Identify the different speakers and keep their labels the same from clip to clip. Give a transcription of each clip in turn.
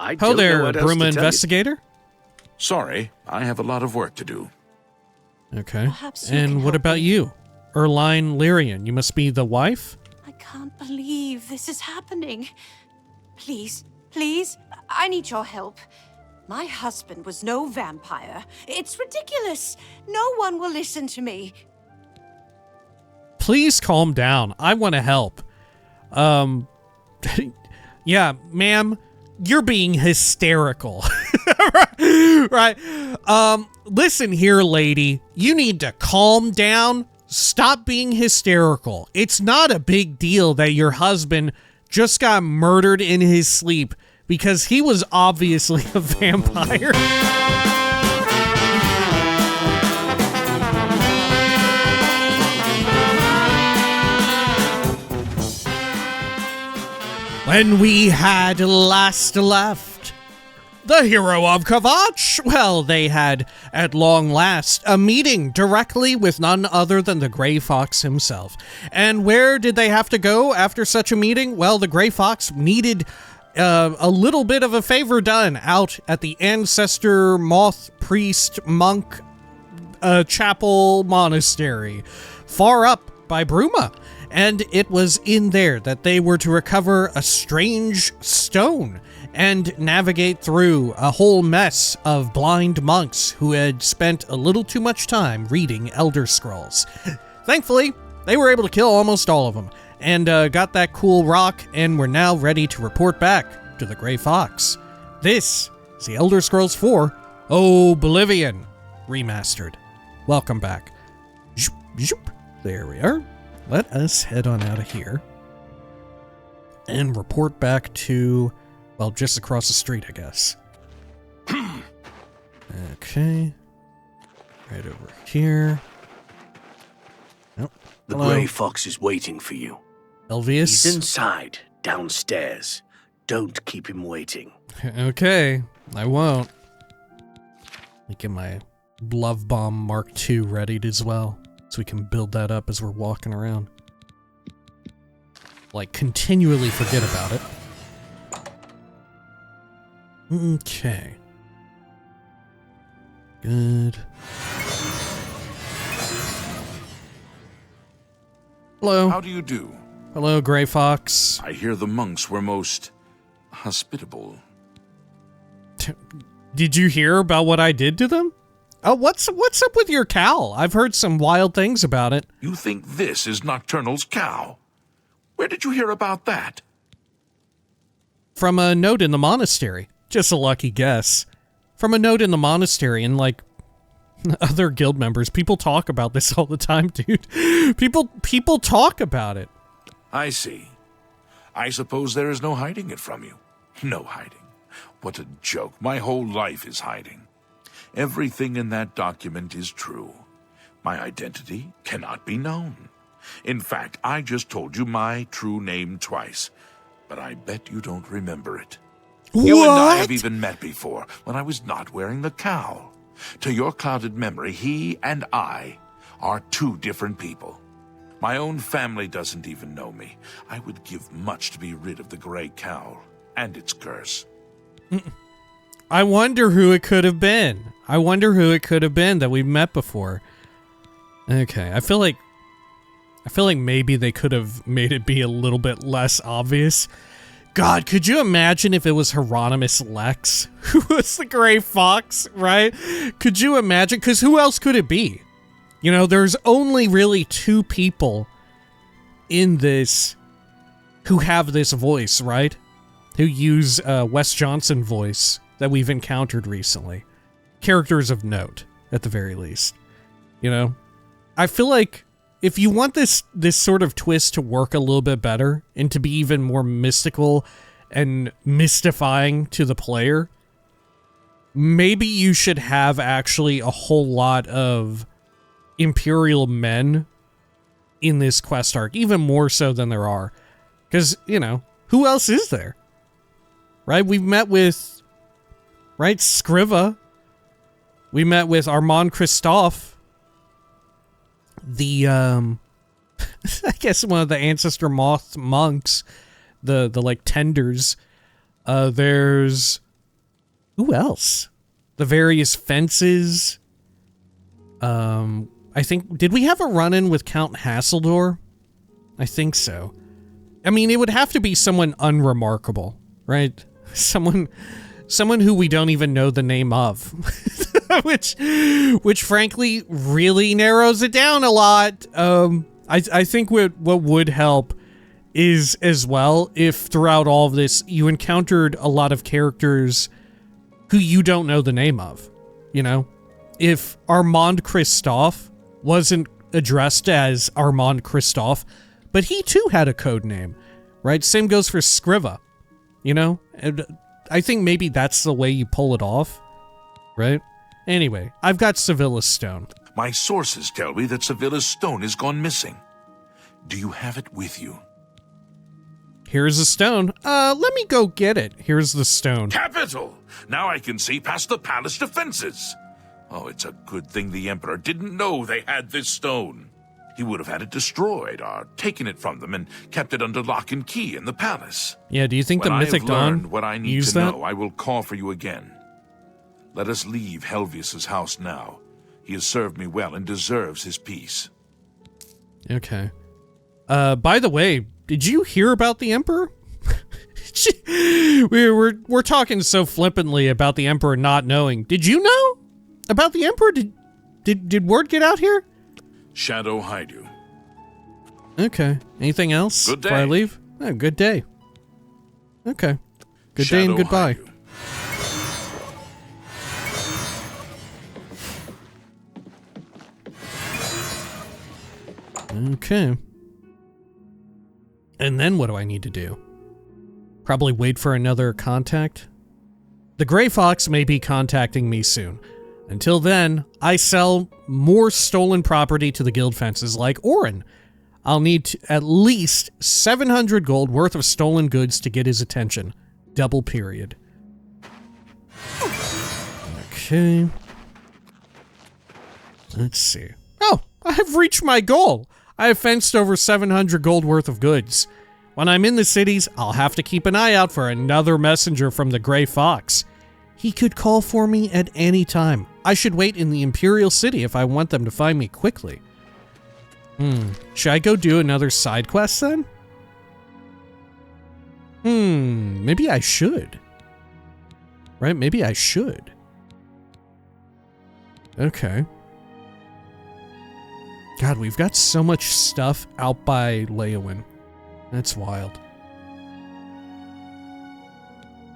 Speaker 1: I
Speaker 2: Hello
Speaker 1: don't
Speaker 2: there,
Speaker 1: know what else to
Speaker 2: Bruma
Speaker 1: tell you.
Speaker 2: Investigator.
Speaker 3: Sorry, I have a lot of work to do.
Speaker 2: Okay.
Speaker 4: Perhaps you can
Speaker 2: And what
Speaker 4: help
Speaker 2: about
Speaker 4: me.
Speaker 2: you? Raynil Dralas, you must be the wife?
Speaker 4: I can't believe this is happening. Please, please, I need your help. My husband was no vampire. It's ridiculous. No one will listen to me.
Speaker 2: Please calm down. I want to help. Yeah, ma'am, you're being hysterical. Right. Listen here, lady. You need to calm down. Stop being hysterical. It's not a big deal that your husband just got murdered in his sleep because he was obviously a vampire. When we had last left the hero of Kvatch, well, they had, at long last, a meeting directly with none other than the Grey Fox himself. And where did they have to go after such a meeting? Well, the Grey Fox needed a little bit of a favor done out at the Ancestor Moth Priest Monk Chapel Monastery, far up by Bruma. And it was in there that they were to recover a strange stone and navigate through a whole mess of blind monks who had spent a little too much time reading Elder Scrolls. Thankfully, they were able to kill almost all of them, and got that cool rock, and were now ready to report back to the Grey Fox. This is the Elder Scrolls 4 Oblivion Remastered. Welcome back. Zoop, zoop. There we are. Let us head on out of here and report back to, well, just across the street, I guess. Okay. Right over here. Nope.
Speaker 1: The
Speaker 2: Hello.
Speaker 1: Grey Fox is waiting for you.
Speaker 2: Elvius.
Speaker 1: He's inside, downstairs. Don't keep him waiting.
Speaker 2: Okay, I won't. Let me get my Love Bomb Mark II readied as well, so we can build that up as we're walking around. Like, continually forget about it. Okay. Good. Hello.
Speaker 3: How do you do?
Speaker 2: Hello, Grey Fox.
Speaker 3: I hear the monks were most hospitable.
Speaker 2: Did you hear about what I did to them? Oh, what's up with your cow? I've heard some wild things about it.
Speaker 3: You think this is Nocturnal's cow? Where did you hear about that?
Speaker 2: From a note in the monastery. Just a lucky guess. From a note in the monastery, and like other guild members, people talk about this all the time, dude. People talk about it.
Speaker 3: I see. I suppose there is no hiding it from you. No hiding. What a joke. My whole life is hiding. Everything in that document is true. My identity cannot be known. In fact, I just told you my true name twice, but I bet you don't remember it. You and I have even met before, when I was not wearing the cowl. To your clouded memory, he and I are two different people. My own family doesn't even know me. I would give much to be rid of the gray cowl and its curse.
Speaker 2: I wonder who it could have been. I wonder who it could have been that we've met before. Okay, I feel like maybe they could have made it be a little bit less obvious. God, could you imagine if it was Hieronymus Lex, who was the Grey Fox, right? Could you imagine? Because who else could it be? You know, there's only really two people in this who have this voice, right? Who use Wes Johnson voice that we've encountered recently. Characters of note, at the very least. You know? I feel like if you want this sort of twist to work a little bit better and to be even more mystical and mystifying to the player, maybe you should have actually a whole lot of Imperial men in this quest arc, even more so than there are. Because, you know, who else is there? Right? We've met with, right, Scriva. We met with Armand Christophe. The, I guess one of the Ancestor Moth monks, the like tenders. There's Who else? The various fences. I think, did we have a run-in with Count Hasseldor? I think so. I mean, it would have to be someone unremarkable, right? Someone who we don't even know the name of. which frankly really narrows it down a lot. I think what would help is as well if throughout all of this you encountered a lot of characters who you don't know the name of, you know? If Armand Christophe wasn't addressed as Armand Christophe, but he too had a code name, right? Same goes for Scriva, you know? And I think maybe that's the way you pull it off, right? Anyway, I've got Sevilla's stone.
Speaker 3: My sources tell me that Sevilla's stone has gone missing. Do you have it with you?
Speaker 2: Here's the stone. Let me go get it. Here's the stone.
Speaker 3: Capital! Now I can see past the palace defenses. Oh, it's a good thing the Emperor didn't know they had this stone. He would have had it destroyed or taken it from them and kept it under lock and key in the palace.
Speaker 2: Yeah, do you think the Mythic Dawn
Speaker 3: When I have learned what I need
Speaker 2: used
Speaker 3: to
Speaker 2: that?
Speaker 3: know, I will call for you again. Let us leave Helvius's house now. He has served me well and deserves his peace.
Speaker 2: Okay. By the way, did you hear about the Emperor? we're talking so flippantly about the Emperor not knowing. Did you know about the Emperor? Did word get out here?
Speaker 3: Shadow hide you.
Speaker 2: Okay. Anything else
Speaker 3: Good
Speaker 2: before I
Speaker 3: day.
Speaker 2: leave? Oh, good day. Okay. Good day
Speaker 3: Shadow
Speaker 2: and goodbye.
Speaker 3: hide you.
Speaker 2: Okay. And then what do I need to do? Probably wait for another contact? The Grey Fox may be contacting me soon. Until then, I sell more stolen property to the guild fences like Orin. I'll need at least 700 gold worth of stolen goods to get his attention. Double period. Okay. Let's see. Oh, I've reached my goal. I have fenced over 700 gold worth of goods. When I'm in the cities, I'll have to keep an eye out for another messenger from the Grey Fox. He could call for me at any time. I should wait in the Imperial City if I want them to find me quickly. Should I go do another side quest then? Maybe I should. Right, maybe I should. Okay. God, we've got so much stuff out by Leowin. That's wild.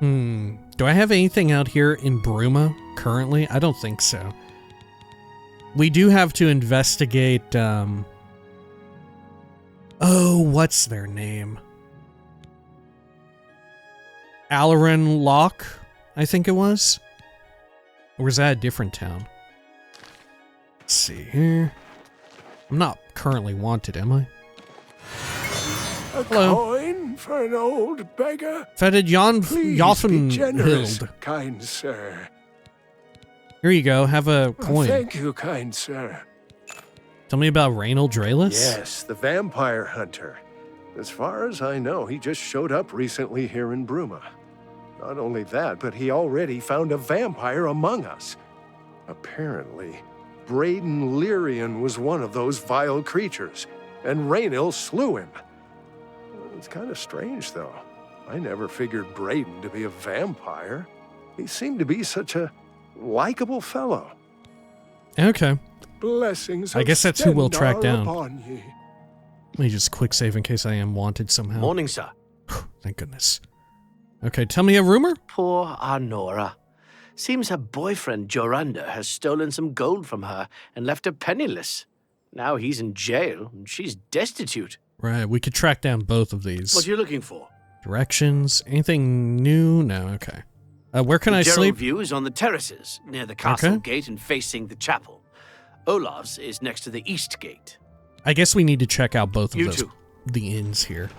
Speaker 2: Do I have anything out here in Bruma currently? I don't think so. We do have to investigate, oh, what's their name? Alaran Lock, I think it was? Or was that a different town? Let's see here. I'm not currently wanted, am I? Hello.
Speaker 5: Coin for an old beggar?
Speaker 2: Fetid
Speaker 5: Please be generous,
Speaker 2: Joffenhild.
Speaker 5: kind sir.
Speaker 2: Here you go, have a coin.
Speaker 5: Thank you, kind sir.
Speaker 2: Tell me about Raynil Dralas?
Speaker 5: Yes, the vampire hunter. As far as I know, he just showed up recently here in Bruma. Not only that, but he already found a vampire among us. Apparently, Bradon Lirrian was one of those vile creatures, and Raynil slew him. It's kind of strange, though. I never figured Bradon to be a vampire. He seemed to be such a likable fellow.
Speaker 2: Okay.
Speaker 5: Blessings.
Speaker 2: I guess that's who we'll track down.
Speaker 5: Upon ye.
Speaker 2: Let me just quick save in case I am wanted somehow.
Speaker 1: Morning, sir.
Speaker 2: Thank goodness. Okay, tell me a rumor?
Speaker 1: Poor Arnora. Seems her boyfriend, Jorunda, has stolen some gold from her and left her penniless. Now he's in jail and she's destitute.
Speaker 2: Right, we could track down both of these.
Speaker 1: What are you looking for?
Speaker 2: Directions? Anything new? No, okay. Where can I
Speaker 1: The
Speaker 2: sleep?
Speaker 1: view is on the terraces, near the castle gate and facing the chapel. Olav's is next to the east gate.
Speaker 2: I guess we need to check out both of
Speaker 1: You
Speaker 2: those.
Speaker 1: too.
Speaker 2: The inns here.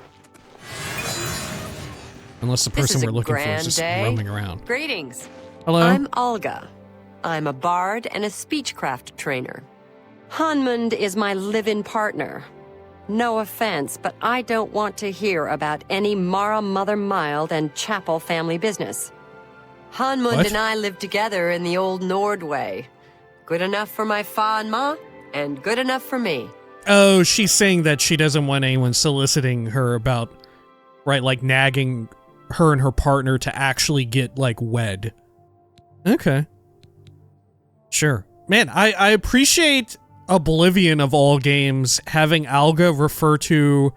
Speaker 2: Unless the
Speaker 6: This
Speaker 2: person
Speaker 6: is a
Speaker 2: we're looking for
Speaker 6: grand
Speaker 2: is just
Speaker 6: day.
Speaker 2: roaming around.
Speaker 6: Greetings.
Speaker 2: Hello?
Speaker 6: I'm Olga. I'm a bard and a speechcraft trainer. Hanmund is my live-in partner. No offense, but I don't want to hear about any Mara Mother Mild and Chapel family business. Hanmund
Speaker 2: What?
Speaker 6: and I lived together in the old Nord way. Good enough for my fa and ma, and good enough for me.
Speaker 2: Oh, she's saying that she doesn't want anyone soliciting her about, right, like nagging her and her partner to actually get, like, wed. Okay. Sure. Man, I appreciate Oblivion of all games having Alga refer to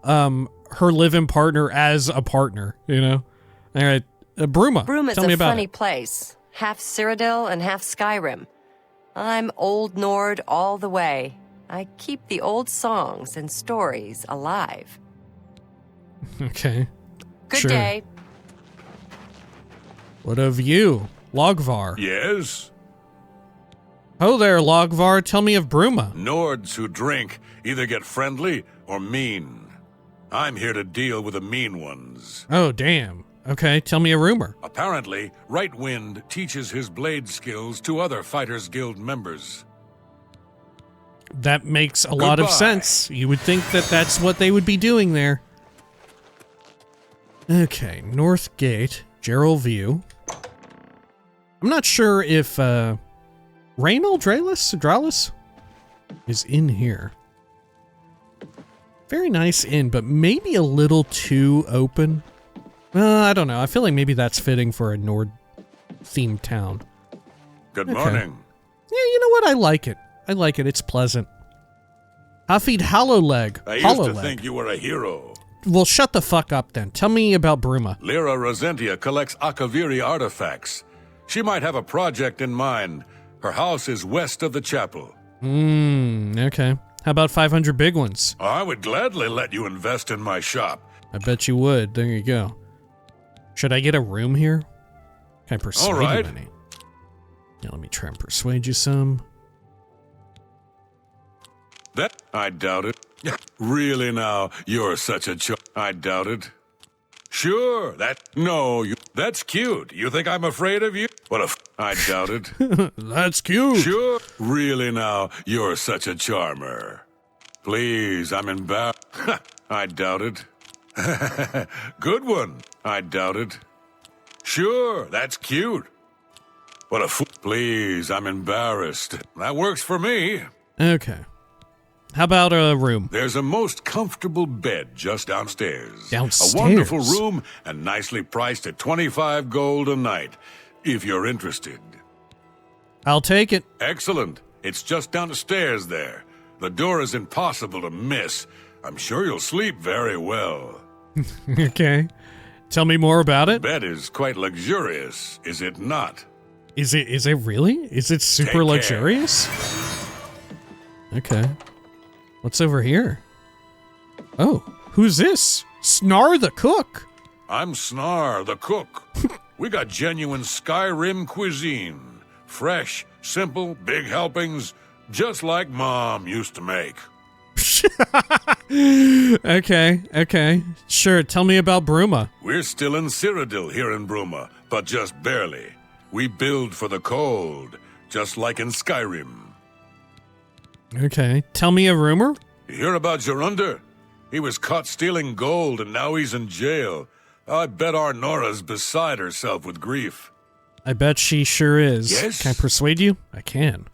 Speaker 2: her live-in partner as a partner, you know? All right. Bruma,
Speaker 6: Bruma's
Speaker 2: tell me
Speaker 6: a
Speaker 2: about
Speaker 6: funny
Speaker 2: it.
Speaker 6: place. Half Cyrodiil and half Skyrim. I'm Old Nord all the way. I keep the old songs and stories alive.
Speaker 2: Okay.
Speaker 6: Good
Speaker 2: Sure.
Speaker 6: day.
Speaker 2: What of you, Logvar?
Speaker 3: Yes?
Speaker 2: Oh there, Logvar. Tell me of Bruma.
Speaker 3: Nords who drink either get friendly or mean. I'm here to deal with the mean ones.
Speaker 2: Oh, damn. Okay, tell me a rumor.
Speaker 3: Apparently, Right Wind teaches his blade skills to other Fighters Guild members.
Speaker 2: That makes a lot of
Speaker 3: Goodbye.
Speaker 2: sense. You would think that that's what they would be doing there. Okay, North Gate, Gerald View. I'm not sure if Raynil Dralas is in here. Very nice inn, but maybe a little too open. I don't know. I feel like maybe that's fitting for a Nord-themed town.
Speaker 3: Good
Speaker 2: Okay.
Speaker 3: morning.
Speaker 2: Yeah, you know what? I like it. I like it. It's pleasant. Hafid Hollowleg.
Speaker 3: I used to think you were a hero.
Speaker 2: Well, shut the fuck up then. Tell me about Bruma.
Speaker 3: Lyra Rosentia collects Akaviri artifacts. She might have a project in mind. Her house is west of the chapel.
Speaker 2: Okay. How about 500 big ones?
Speaker 3: I would gladly let you invest in my shop.
Speaker 2: I bet you would. There you go. Should I get a room here? Can I persuade
Speaker 3: All right.
Speaker 2: you any? Yeah, let me try and persuade you some.
Speaker 3: That I doubt it. Really now, you're such a I doubt it. Sure, that's cute. You think I'm afraid of you? I doubt it.
Speaker 2: That's cute.
Speaker 3: Sure. Really now, you're such a charmer. Please, I'm embarrassed. I doubt it. Good one. I doubt it. Sure, that's cute. Please, I'm embarrassed. That works for me.
Speaker 2: Okay. How about a room?
Speaker 3: There's a most comfortable bed just downstairs.
Speaker 2: Downstairs?
Speaker 3: A wonderful room and nicely priced at 25 gold a night, if you're interested.
Speaker 2: I'll take it.
Speaker 3: Excellent. It's just down the stairs there. The door is impossible to miss. I'm sure you'll sleep very well.
Speaker 2: Okay. Tell me more about it.
Speaker 3: Bed is quite luxurious, is it not?
Speaker 2: Is it really? Is it super
Speaker 3: Take care.
Speaker 2: luxurious? Okay. What's over here? Oh, who's this? Snar the cook.
Speaker 3: I'm Snar, the cook. We got genuine Skyrim cuisine. Fresh, simple, big helpings, just like Mom used to make.
Speaker 2: Okay. Sure, tell me about Bruma.
Speaker 3: We're still in Cyrodiil here in Bruma, but just barely. We build for the cold, just like in Skyrim.
Speaker 2: Okay, tell me a rumor?
Speaker 3: You hear about Jorundir? He was caught stealing gold and now he's in jail. I bet our Nora's beside herself with grief.
Speaker 2: I bet she sure is.
Speaker 3: Yes?
Speaker 2: Can I persuade you? I can.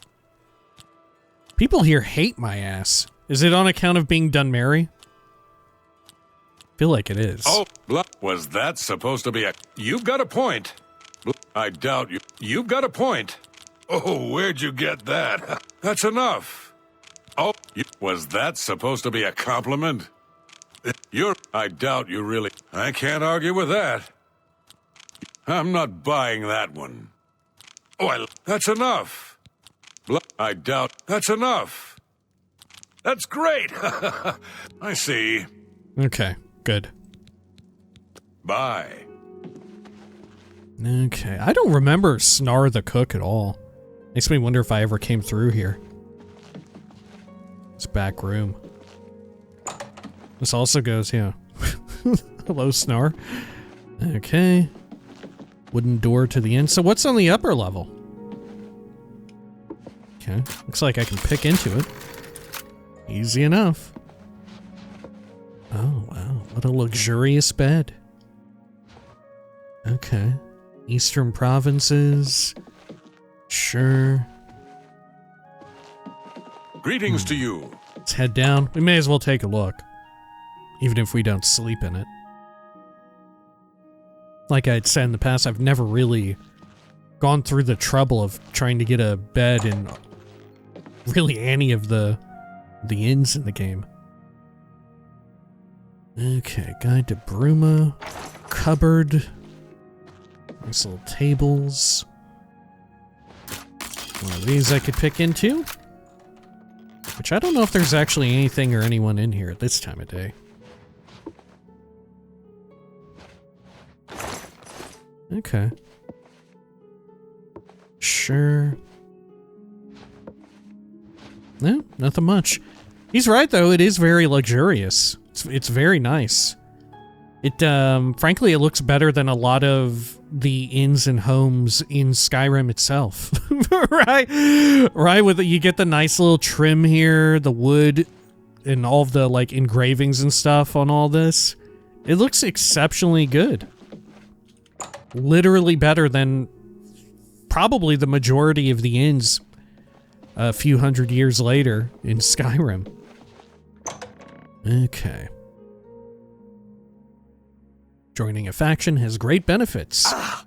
Speaker 2: People here hate my ass. Is it on account of being Dunmary? Feel like it is.
Speaker 3: Oh, was that supposed to be a... You've got a point. I doubt you. You've got a point. Oh, where'd you get that? That's enough. Oh, was that supposed to be a compliment? I doubt you really... I can't argue with that. I'm not buying that one. Oh, that's enough. I doubt... That's enough. That's great. I see.
Speaker 2: Okay, good.
Speaker 3: Bye.
Speaker 2: Okay, I don't remember Snar the cook at all. Makes me wonder if I ever came through here. This back room. This also goes, yeah. Hello, Snar. Okay. Wooden door to the end. So what's on the upper level? Okay, looks like I can pick into it. Easy enough. Oh, wow. What a luxurious bed. Okay. Eastern provinces. Sure.
Speaker 3: Greetings to you.
Speaker 2: Let's head down. We may as well take a look. Even if we don't sleep in it. Like I had said in the past, I've never really gone through the trouble of trying to get a bed in really any of the inns in the game. Okay, guide to Bruma. Cupboard. Nice little tables. One of these I could pick into. Which I don't know if there's actually anything or anyone in here at this time of day. Okay. Sure. No, nothing much. He's right though, it is very luxurious. It's very nice. It, frankly, it looks better than a lot of the inns and homes in Skyrim itself. Right? Right, you get the nice little trim here, the wood, and all of the, like, engravings and stuff on all this. It looks exceptionally good. Literally better than probably the majority of the inns a few hundred years later in Skyrim. Okay. Joining a faction has great benefits. I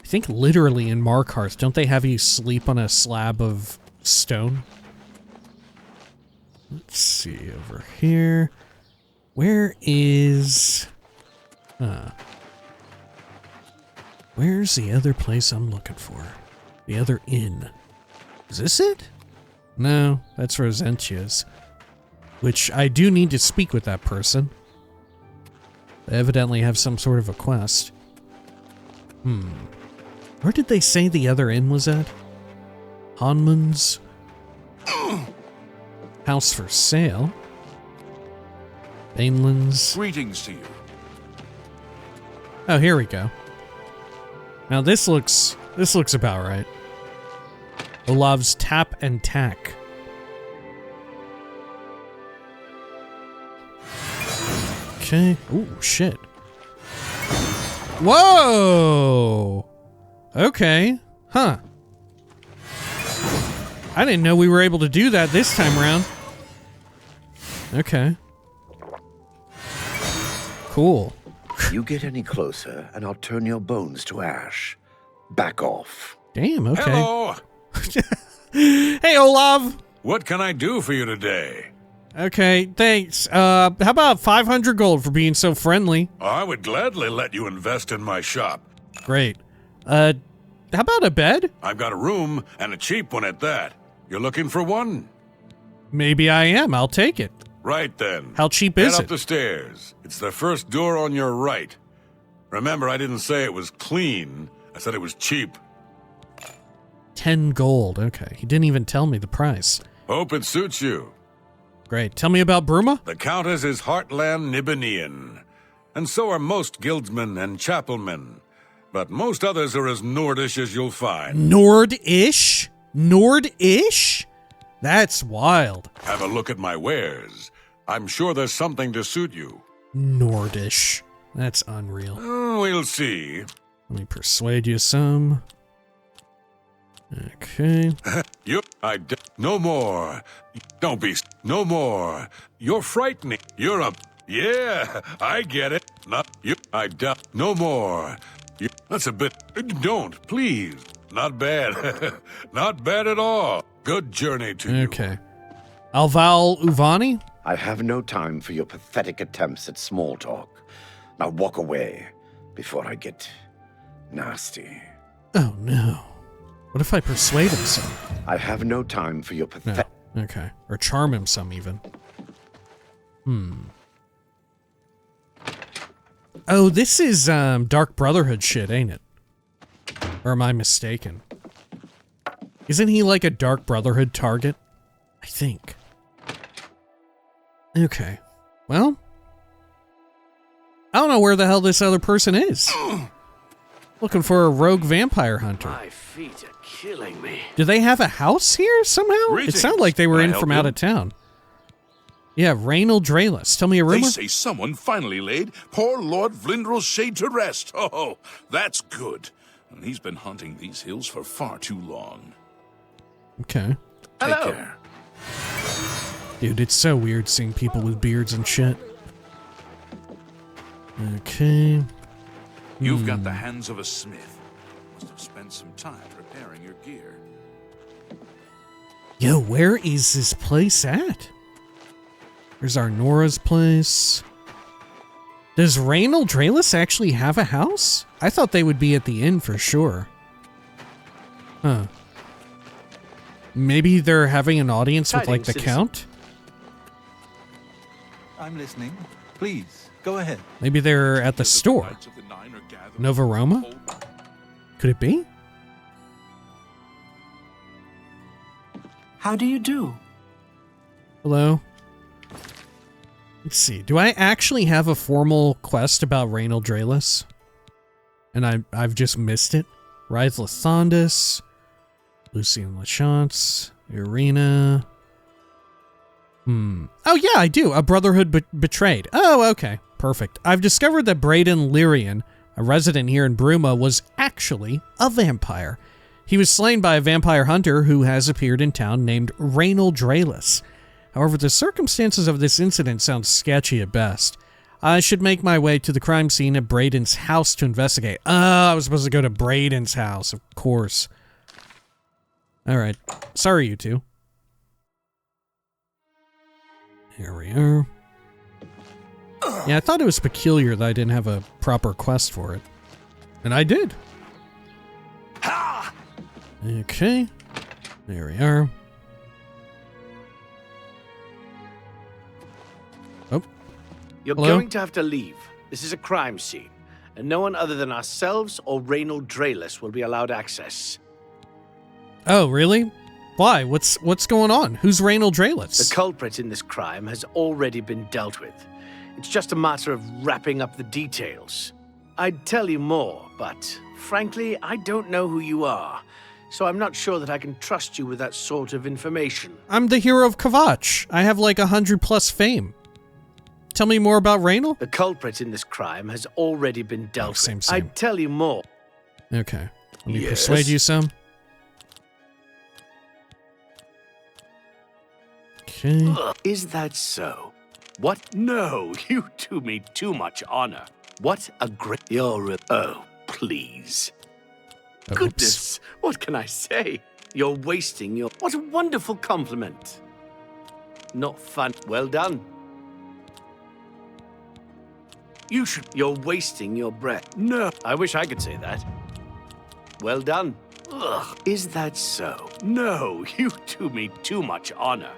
Speaker 2: think literally in Markarth, don't they have you sleep on a slab of stone? Let's see over here. Where is... where's the other place I'm looking for? The other inn. Is this it? No, that's Rosentia's. Which I do need to speak with that person. They evidently have some sort of a quest. Where did they say the other inn was at? Hanman's house for sale. Baneland's.
Speaker 3: Greetings to you.
Speaker 2: Oh, here we go. Now this looks about right. Olav's Tap and Tack. Okay. Ooh, shit. Whoa! Okay. Huh. I didn't know we were able to do that this time around. Okay. Cool.
Speaker 7: You get any closer, and I'll turn your bones to ash. Back off.
Speaker 2: Damn, okay.
Speaker 3: Hello.
Speaker 2: Hey, Olav!
Speaker 3: What can I do for you today?
Speaker 2: Okay, thanks. How about 500 gold for being so friendly?
Speaker 3: I would gladly let you invest in my shop.
Speaker 2: Great. How about a bed?
Speaker 3: I've got a room, and a cheap one at that. You're looking for one?
Speaker 2: Maybe I am. I'll take it.
Speaker 3: Right then.
Speaker 2: How cheap
Speaker 3: Head
Speaker 2: is
Speaker 3: up
Speaker 2: it?
Speaker 3: the stairs. It's the first door on your right. Remember, I didn't say it was clean. I said it was cheap.
Speaker 2: 10 gold. Okay. He didn't even tell me the price.
Speaker 3: Hope it suits you.
Speaker 2: Great. Tell me about Bruma?
Speaker 3: The Countess is Heartland Nibenian, and so are most guildsmen and chapelmen. But most others are as Nordish as you'll find.
Speaker 2: Nord-ish? Nord-ish? That's wild.
Speaker 3: Have a look at my wares. I'm sure there's something to suit you.
Speaker 2: Nordish. That's unreal.
Speaker 3: We'll see.
Speaker 2: Let me persuade you some. Okay.
Speaker 3: No more. Don't be. No more. You're frightening. You're a. Yeah, I get it. Not you. No more. That's a bit. Don't, please. Not bad. Not bad at all. Good journey to you.
Speaker 2: Okay. Alval Uvani?
Speaker 7: I have no time for your pathetic attempts at small talk. Now walk away before I get nasty.
Speaker 2: Oh no. What if I persuade him some?
Speaker 7: I have no time for your pathetic...
Speaker 2: No. Okay. Or charm him some even. Oh, this is Dark Brotherhood shit, ain't it? Or am I mistaken? Isn't he like a Dark Brotherhood target? I think. Okay. Well, I don't know where the hell this other person is. Looking for a rogue vampire hunter.
Speaker 1: My feet are killing me.
Speaker 2: Do they have a house here somehow?
Speaker 3: Greetings.
Speaker 2: It sounded like they were
Speaker 3: Can I
Speaker 2: in
Speaker 3: help
Speaker 2: from
Speaker 3: you?
Speaker 2: out of town. Yeah, Raynil Dralas. Tell me a
Speaker 3: They
Speaker 2: rumor.
Speaker 3: say someone finally laid poor Lord Vlindrel's shade to rest. Oh, that's good. And he's been haunting these hills for far too long.
Speaker 2: Okay.
Speaker 3: Take
Speaker 1: Hello.
Speaker 3: care.
Speaker 2: Dude, it's so weird seeing people with beards and shit. Okay.
Speaker 3: You've got the hands of a smith. Must have spent some time repairing your gear.
Speaker 2: Yo, where is this place at? There's our Nora's place. Does Raynil Dralas actually have a house? I thought they would be at the inn for sure. Huh. Maybe they're having an audience with, like, the
Speaker 1: Tidings,
Speaker 2: Count?
Speaker 8: I'm listening. Please, go ahead.
Speaker 2: Maybe they're at the store.
Speaker 3: Knights of the Nine are gathered.
Speaker 2: Nova Roma? Could it be?
Speaker 8: How do you do?
Speaker 2: Hello? Let's see. Do I actually have a formal quest about Raynil Dralas? And I've just missed it? Rise Lathandis, Lucian Lachance, Irina. Oh yeah, I do. A Brotherhood Betrayed. Oh, okay. Perfect. I've discovered that Bradon Lirrian, a resident here in Bruma, was actually a vampire. He was slain by a vampire hunter who has appeared in town named Raynil Dralas. However, the circumstances of this incident sound sketchy at best. I should make my way to the crime scene at Bradon's house to investigate. Oh, I was supposed to go to Bradon's house, of course. Alright. Sorry, you two. Here we are. Yeah, I thought it was peculiar that I didn't have a proper quest for it. And I did. Okay. There we are. Oh.
Speaker 1: You're
Speaker 2: Hello?
Speaker 1: going to have to leave. This is a crime scene, and no one other than ourselves or Raynil Dralas will be allowed access.
Speaker 2: Oh, really? Why? What's going on? Who's Raynil
Speaker 1: The
Speaker 2: Dralas?
Speaker 1: culprit in this crime has already been dealt with. It's just a matter of wrapping up the details. I'd tell you more, but frankly, I don't know who you are, so I'm not sure that I can trust you with that sort of information.
Speaker 2: I'm the hero of Kvatch. I have like 100+ fame. Tell me more about Raynil?
Speaker 1: The culprit in this crime has already been dealt
Speaker 2: same,
Speaker 1: with.
Speaker 2: same.
Speaker 1: I'd tell you more.
Speaker 2: Okay. Let me
Speaker 1: Yes?
Speaker 2: persuade you some. Okay.
Speaker 1: Ugh, is that so? What? No, you do me too much honor. What a great... Oh, please.
Speaker 2: Oops.
Speaker 1: Goodness, what can I say? You're wasting your... What a wonderful compliment. Not fun. Well done. You should... You're wasting your breath. No, I wish I could say that. Well done. Ugh, is that so? No, you do me too much honor.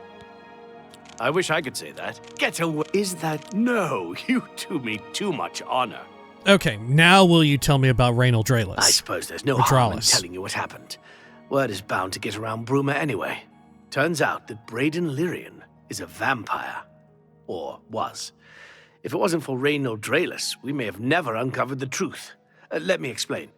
Speaker 1: I wish I could say that. Get away. Is that... No, you do me too much honor.
Speaker 2: Okay, now will you tell me about Raynil Dralas?
Speaker 1: I suppose there's no
Speaker 2: Or
Speaker 1: harm in
Speaker 2: Dralas.
Speaker 1: telling you what happened. Word is bound to get around Bruma anyway. Turns out that Bradon Lirrian is a vampire. Or was. If it wasn't for Raynil Dralas, we may have never uncovered the truth. Let me explain.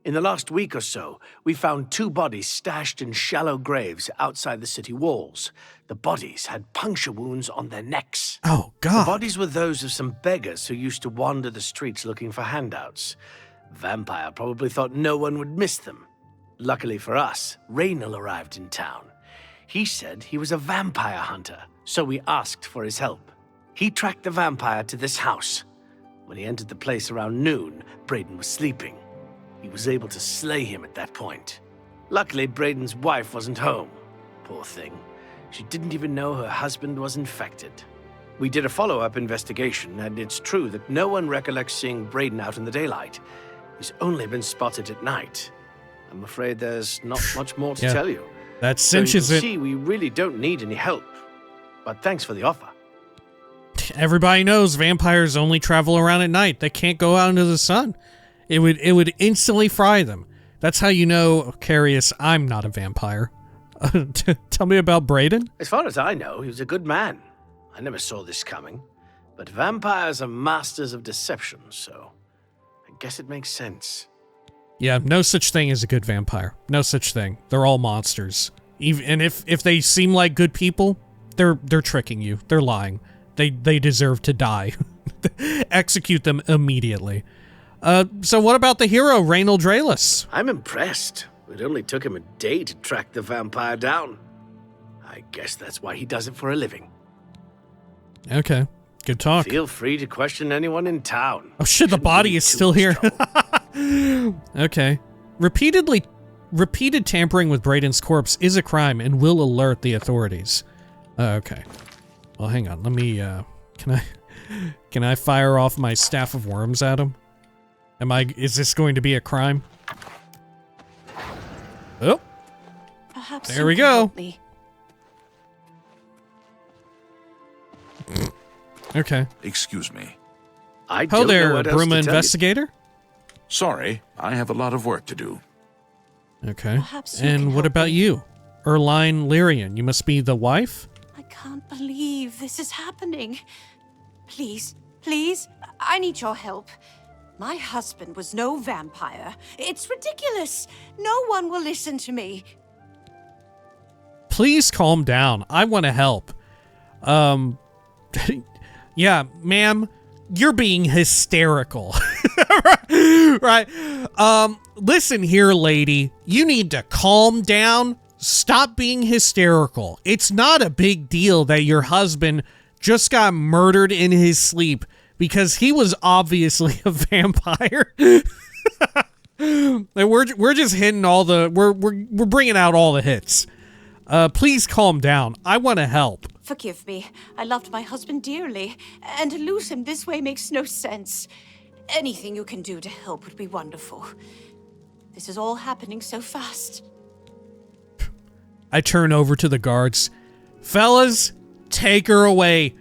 Speaker 1: In the last week or so, we found 2 bodies stashed in shallow graves outside the city walls. The bodies had puncture wounds on their necks.
Speaker 2: Oh,
Speaker 1: The
Speaker 2: God.
Speaker 1: bodies were those of some beggars who used to wander the streets looking for handouts. Vampire probably thought no one would miss them. Luckily for us, Raynil arrived in town. He said he was a vampire hunter, so we asked for his help. He tracked the vampire to this house. When he entered the place around noon, Bradon was sleeping. He was able to slay him at that point. Luckily, Bradon's wife wasn't home. Poor thing. She didn't even know her husband was infected. We did a follow-up investigation, and it's true that no one recollects seeing Bradon out in the daylight. He's only been spotted at night. I'm afraid there's not much more to
Speaker 2: Yeah.
Speaker 1: tell you.
Speaker 2: That
Speaker 1: So you
Speaker 2: cinches
Speaker 1: can
Speaker 2: it.
Speaker 1: see, we really don't need any help. But thanks for the offer.
Speaker 2: Everybody knows vampires only travel around at night. They can't go out into the sun. It would instantly fry them. That's how you know, Carius, I'm not a vampire. Tell me about Bradon.
Speaker 1: As far as I know, he was a good man. I never saw this coming. But vampires are masters of deception, so I guess it makes sense.
Speaker 2: Yeah, no such thing as a good vampire. No such thing. They're all monsters. And if they seem like good people, They're tricking you. They're lying. They deserve to die. Execute them immediately. So what about the hero, Raynil Dralas?
Speaker 1: I'm impressed. It only took him a day to track the vampire down. I guess that's why he does it for a living.
Speaker 2: Okay. Good talk.
Speaker 1: Feel free to question anyone in town.
Speaker 2: Oh shit, the body is still here. Okay. Repeated tampering with Bradon's corpse is a crime and will alert the authorities. Okay. Well, hang on. Let me, can I fire off my staff of worms at him? Is this going to be a crime? Oh.
Speaker 4: Perhaps
Speaker 2: there we go. Okay.
Speaker 3: Excuse me.
Speaker 1: I
Speaker 2: Ho
Speaker 1: don't
Speaker 2: there,
Speaker 1: know what else
Speaker 2: Bruma
Speaker 1: to tell you.
Speaker 2: investigator.
Speaker 3: Sorry, I have a lot of work to do.
Speaker 2: Okay.
Speaker 4: Perhaps you can
Speaker 2: And what
Speaker 4: help
Speaker 2: about
Speaker 4: me.
Speaker 2: you? Raynil Dralas, you must be the wife?
Speaker 4: I can't believe this is happening. Please, please, I need your help. My husband was no vampire. It's ridiculous. No one will listen to me.
Speaker 2: Please calm down. I want to help. Yeah, ma'am, you're being hysterical. Right. Listen here, lady. You need to calm down. Stop being hysterical. It's not a big deal that your husband just got murdered in his sleep because he was obviously a vampire. And we're just hitting all the we're bringing out all the hits. Please calm down. I want to help.
Speaker 4: Forgive me. I loved my husband dearly, and to lose him this way makes no sense. Anything you can do to help would be wonderful. This is all happening so fast.
Speaker 2: I turn over to the guards. Fellas, take her away.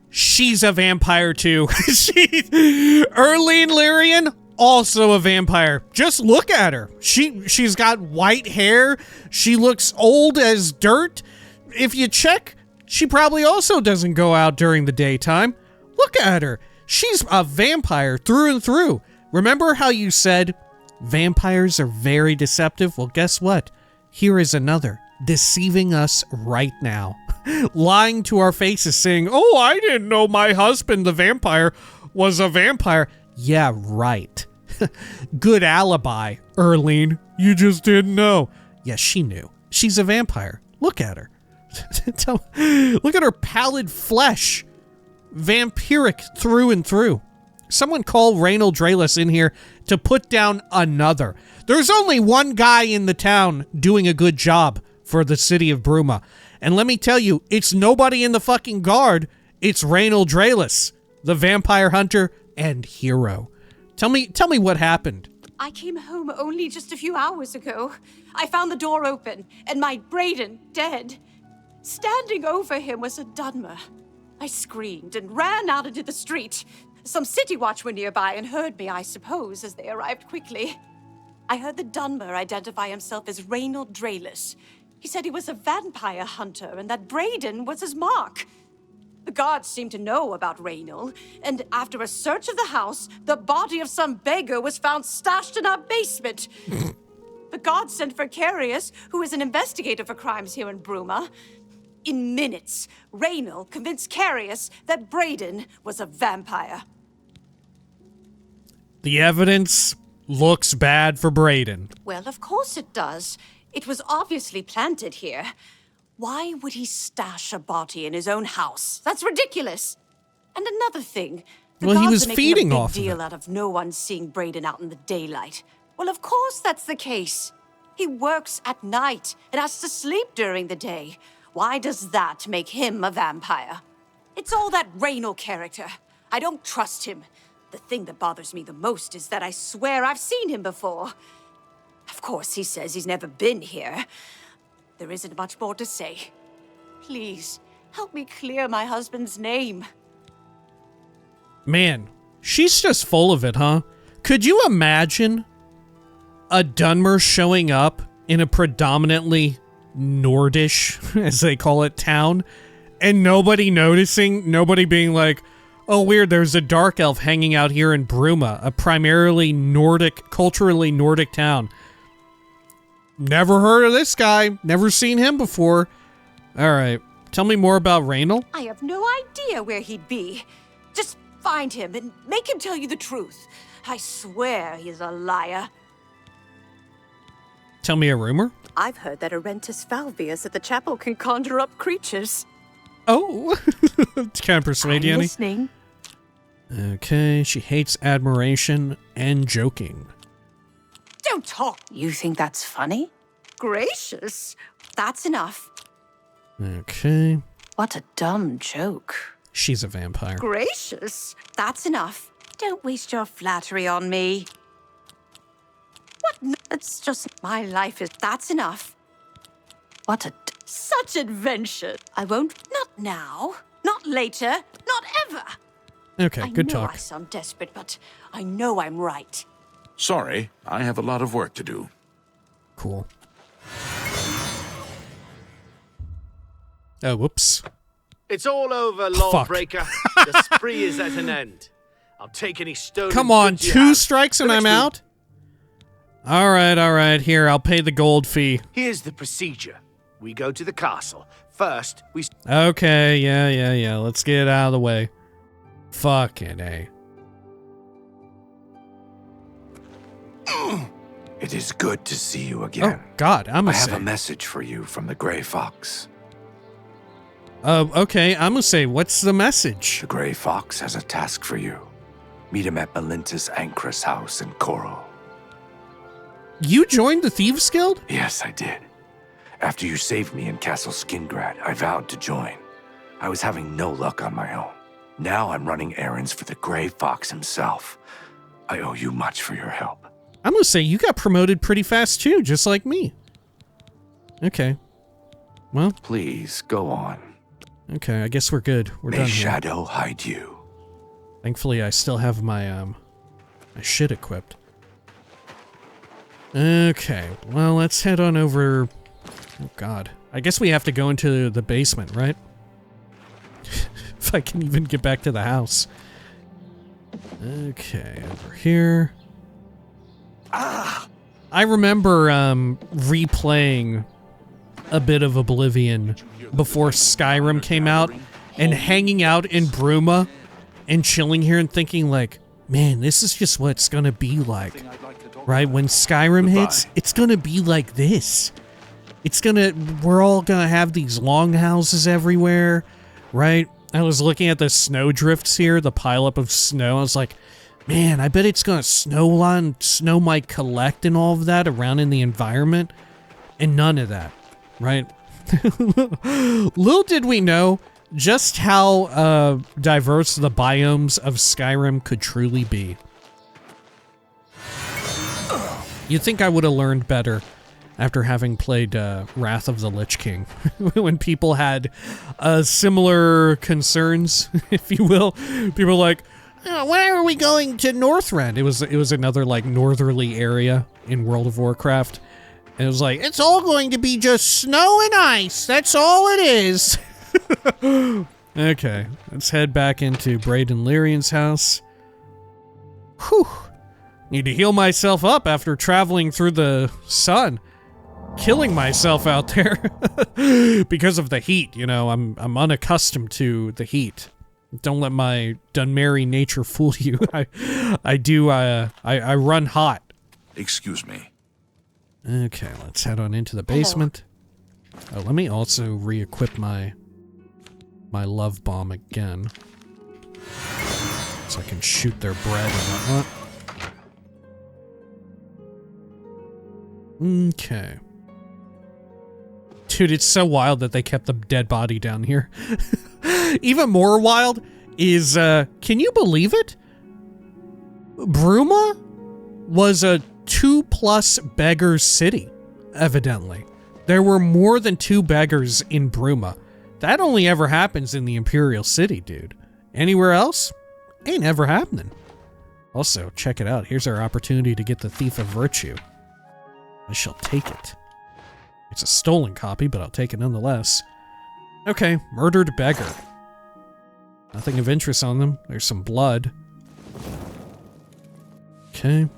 Speaker 2: She's a vampire too. Raynil Dralas, also a vampire. Just look at her. She's got white hair. She looks old as dirt. If you check, she probably also doesn't go out during the daytime. Look at her. She's a vampire through and through. Remember how you said vampires are very deceptive? Well, guess what? Here is another deceiving us right now. Lying to our faces saying, oh, I didn't know my husband, the vampire, was a vampire. Yeah, right. Good alibi, Erlene. You just didn't know. Yes, she knew. She's a vampire. Look at her. Look at her pallid flesh. Vampiric through and through. Someone call Raynil Dralas in here to put down another. There's only one guy in the town doing a good job for the city of Bruma. And let me tell you, it's nobody in the fucking guard. It's Raynil Dralas, the vampire hunter and hero. Tell me what happened.
Speaker 4: I came home only just a few hours ago. I found the door open, and my Bradon dead. Standing over him was a Dunmer. I screamed and ran out into the street. Some city watch were nearby and heard me, I suppose, as they arrived quickly. I heard the Dunmer identify himself as Raynil Dralas. He said he was a vampire hunter and that Bradon was his mark. The guards seemed to know about Raynil, and after a search of the house, the body of some beggar was found stashed in our basement. The guards sent for Carius, who is an investigator for crimes here in Bruma. In minutes, Raynil convinced Carius that Bradon was a vampire.
Speaker 2: The evidence looks bad for Bradon.
Speaker 4: Well, of course it does. It was obviously planted here. Why would he stash a body in his own house? That's ridiculous. And another thing, the
Speaker 2: Well, he
Speaker 4: gods
Speaker 2: was
Speaker 4: are making
Speaker 2: feeding
Speaker 4: a big
Speaker 2: off of
Speaker 4: deal
Speaker 2: it.
Speaker 4: out of no one seeing Bradon out in the daylight. Well, of course that's the case. He works at night and has to sleep during the day. Why does that make him a vampire? It's all that Raynil character. I don't trust him. The thing that bothers me the most is that I swear I've seen him before. Of course, he says he's never been here. There isn't much more to say. Please, help me clear my husband's name.
Speaker 2: Man, she's just full of it, huh? Could you imagine a Dunmer showing up in a predominantly Nordish, as they call it, town, and nobody noticing, nobody being like, oh, weird, there's a dark elf hanging out here in Bruma, a primarily Nordic, culturally Nordic town. Never heard of this guy, never seen him before. All right, Tell me more about Raynil.
Speaker 4: I have no idea where he'd be. Just find him and make him tell you the truth. I swear he's a liar.
Speaker 2: Tell me a rumor.
Speaker 4: I've heard that Arentus Falvius at the chapel can conjure up creatures.
Speaker 2: Oh, can I persuade you any?
Speaker 4: Listening.
Speaker 2: Okay, she hates admiration and joking.
Speaker 4: Don't talk. You think that's funny? Gracious. That's enough.
Speaker 2: Okay.
Speaker 4: What a dumb joke.
Speaker 2: She's a vampire.
Speaker 4: Gracious. That's enough. Don't waste your flattery on me. What? It's just my life is... That's enough. What a... Such adventure. I won't... Not now. Not later. Not ever.
Speaker 2: Okay, good talk.
Speaker 4: I know I sound desperate, but I know I'm right.
Speaker 3: Sorry, I have a lot of work to do.
Speaker 2: Cool. Oh, whoops.
Speaker 1: It's all over,
Speaker 2: Fuck.
Speaker 1: lawbreaker. The spree is at an end. I'll take any stolen
Speaker 2: Come on,
Speaker 1: goods you
Speaker 2: 2
Speaker 1: have.
Speaker 2: strikes and
Speaker 1: The
Speaker 2: I'm
Speaker 1: next
Speaker 2: out? All right. Here, I'll pay the gold fee.
Speaker 1: Here's the procedure. We go to the castle. First, we...
Speaker 2: Okay, yeah. Let's get it out of the way. Fucking A.
Speaker 9: It is good to see you
Speaker 2: Oh,
Speaker 9: again.
Speaker 2: God, I'm
Speaker 9: I
Speaker 2: gonna
Speaker 9: have
Speaker 2: say.
Speaker 9: a message for you from the Grey Fox.
Speaker 2: Okay, I'm gonna say, what's the message?
Speaker 9: The Grey Fox has a task for you. Meet him at Melintus Ancrus' house in Coral.
Speaker 2: You joined the Thieves Guild?
Speaker 9: Yes, I did. After you saved me in Castle Skingrad, I vowed to join. I was having no luck on my own. Now I'm running errands for the Grey Fox himself. I owe you much for your help.
Speaker 2: I'm gonna say, you got promoted pretty fast too, just like me. Okay. Well,
Speaker 9: Please, go on.
Speaker 2: okay, I guess we're good. We're
Speaker 9: May
Speaker 2: done here.
Speaker 9: shadow hide you.
Speaker 2: Thankfully, I still have my, my shit equipped. Okay, well, let's head on over... Oh, God. I guess we have to go into the basement, right? If I can even get back to the house. Okay, over here. I remember, replaying a bit of Oblivion before Skyrim came out, and hanging out in Bruma, and chilling here and thinking like, man, this is just what it's gonna be like. Right? When Skyrim hits, it's gonna be like this. We're all gonna have these longhouses everywhere, right? I was looking at the snow drifts here, the pileup of snow. I was like, man, I bet it's gonna snow a lot and snow might collect and all of that around in the environment. And none of that, right? Little did we know just how diverse the biomes of Skyrim could truly be. You'd think I would have learned better after having played Wrath of the Lich King, when people had similar concerns, if you will. People were like, oh, why are we going to Northrend? It was another like northerly area in World of Warcraft. And it was like, it's all going to be just snow and ice. That's all it is. Okay, let's head back into Bradon Lirrian's house. Whew. Need to heal myself up after traveling through the sun. Killing myself out there because of the heat, you know. I'm unaccustomed to the heat. Don't let my Dunmeri nature fool you. I run hot.
Speaker 3: Excuse me.
Speaker 2: Okay, let's head on into the basement. Oh, let me also re-equip my love bomb again, so I can shoot their bread and whatnot. Okay. Dude, it's so wild that they kept the dead body down here. Even more wild is, can you believe it? Bruma was a 2+ beggars city, evidently. There were more than 2 beggars in Bruma. That only ever happens in the Imperial City, dude. Anywhere else? Ain't ever happening. Also, check it out. Here's our opportunity to get the Thief of Virtue. I shall take it. It's a stolen copy, but I'll take it nonetheless. Okay, murdered beggar. Nothing of interest on them. There's some blood. Okay.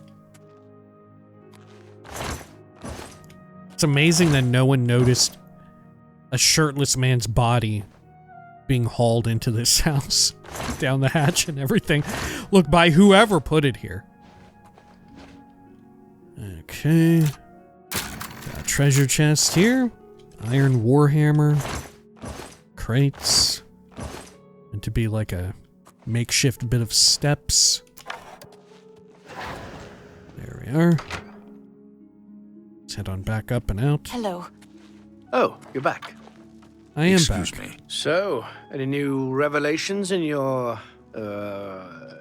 Speaker 2: It's amazing that no one noticed a shirtless man's body being hauled into this house, down the hatch and everything. Look, by whoever put it here. Okay. Got a treasure chest here. Iron warhammer. Crates. And to be like a makeshift bit of steps. There we are. Let's head on back up and out.
Speaker 4: Hello.
Speaker 1: Oh, you're back.
Speaker 2: I am
Speaker 3: Excuse
Speaker 2: back.
Speaker 3: me.
Speaker 1: So, any new revelations in your,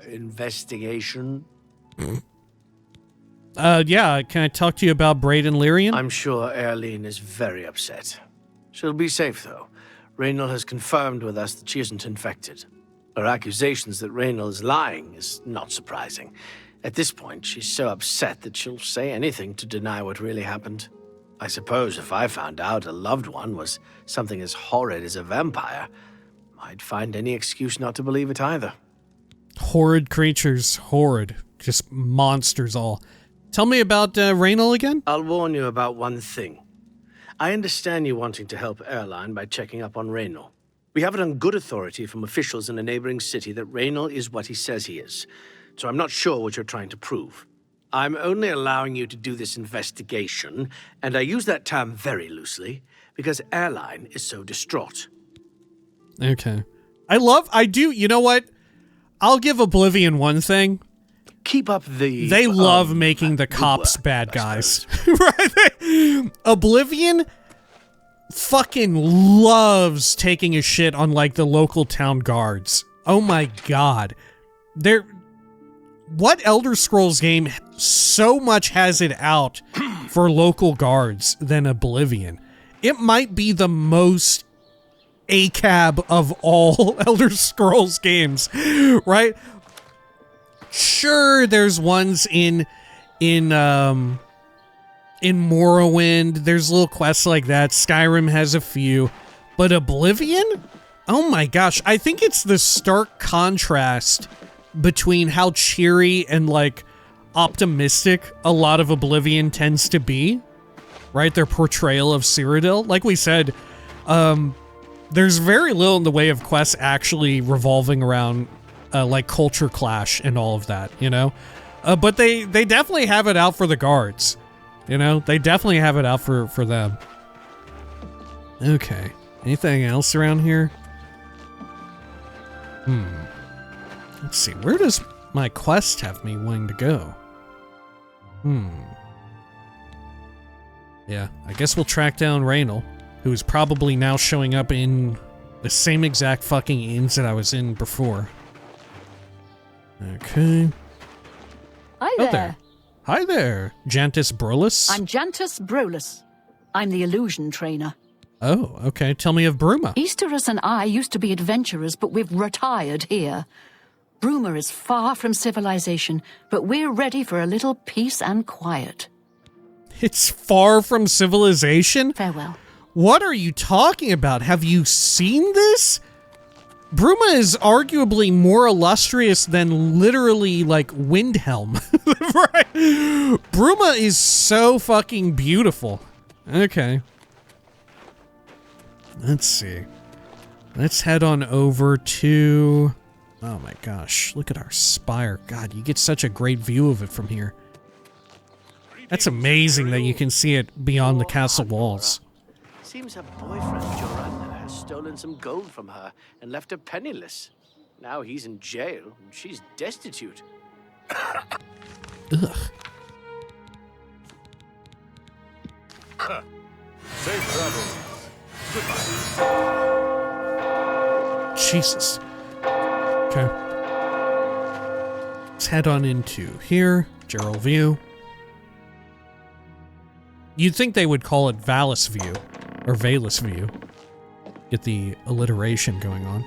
Speaker 1: investigation?
Speaker 2: Yeah, can I talk to you about Bradon Lirrian?
Speaker 1: I'm sure Erlene is very upset. She'll be safe, though. Raynil has confirmed with us that she isn't infected. Her accusations that Raynil is lying is not surprising. At this point, she's so upset that she'll say anything to deny what really happened. I suppose if I found out a loved one was something as horrid as a vampire, I'd find any excuse not to believe it either.
Speaker 2: Horrid creatures. Horrid. Just monsters all. Tell me about Raynil again?
Speaker 1: I'll warn you about one thing. I understand you wanting to help Erline by checking up on Raynil. We have it on good authority from officials in a neighboring city that Raynil is what he says he is, so I'm not sure what you're trying to prove. I'm only allowing you to do this investigation, and I use that term very loosely, because Erline is so distraught.
Speaker 2: Okay. You know what? I'll give Oblivion one thing.
Speaker 1: Keep up the...
Speaker 2: They love making the cops
Speaker 1: work,
Speaker 2: bad
Speaker 1: I
Speaker 2: guys. Right? Oblivion fucking loves taking a shit on, like, the local town guards. Oh my god. What Elder Scrolls game so much has it out for local guards than Oblivion? It might be the most ACAB of all Elder Scrolls games, right? Sure, there's ones in Morrowind, there's little quests like that. Skyrim has a few, but Oblivion? Oh my gosh, I think it's the stark contrast between how cheery and, like, optimistic a lot of Oblivion tends to be, right? Their portrayal of Cyrodiil. Like we said, there's very little in the way of quests actually revolving around, like, culture clash and all of that, you know? But they definitely have it out for the guards, you know? They definitely have it out for them. Okay. Anything else around here? Let's see, where does my quest have me wanting to go? Yeah, I guess we'll track down Raynil, who is probably now showing up in the same exact fucking inns that I was in before. Okay.
Speaker 10: Hi
Speaker 2: Oh,
Speaker 10: there.
Speaker 2: there. Hi there, Jantis Brolis.
Speaker 10: I'm Jantis Brolis. I'm the illusion trainer.
Speaker 2: Oh, okay. Tell me of Bruma.
Speaker 10: Easterus and I used to be adventurers, but we've retired here. Bruma is far from civilization, but we're ready for a little peace and quiet.
Speaker 2: It's far from civilization?
Speaker 10: Farewell.
Speaker 2: What are you talking about? Have you seen this? Bruma is arguably more illustrious than literally, like, Windhelm. Right? Bruma is so fucking beautiful. Okay. Let's see. Let's head on over to... Oh my gosh, look at our spire. God, you get such a great view of it from here. That's amazing that you can see it beyond the castle walls.
Speaker 1: Seems her boyfriend, Joranda, has stolen some gold from her and left her penniless. Now he's in jail and she's destitute.
Speaker 2: Ugh.
Speaker 3: Safe travels.
Speaker 2: Jesus. Okay. Let's head on into here. Gerald View. You'd think they would call it Valus View. Or Valus View. Get the alliteration going on.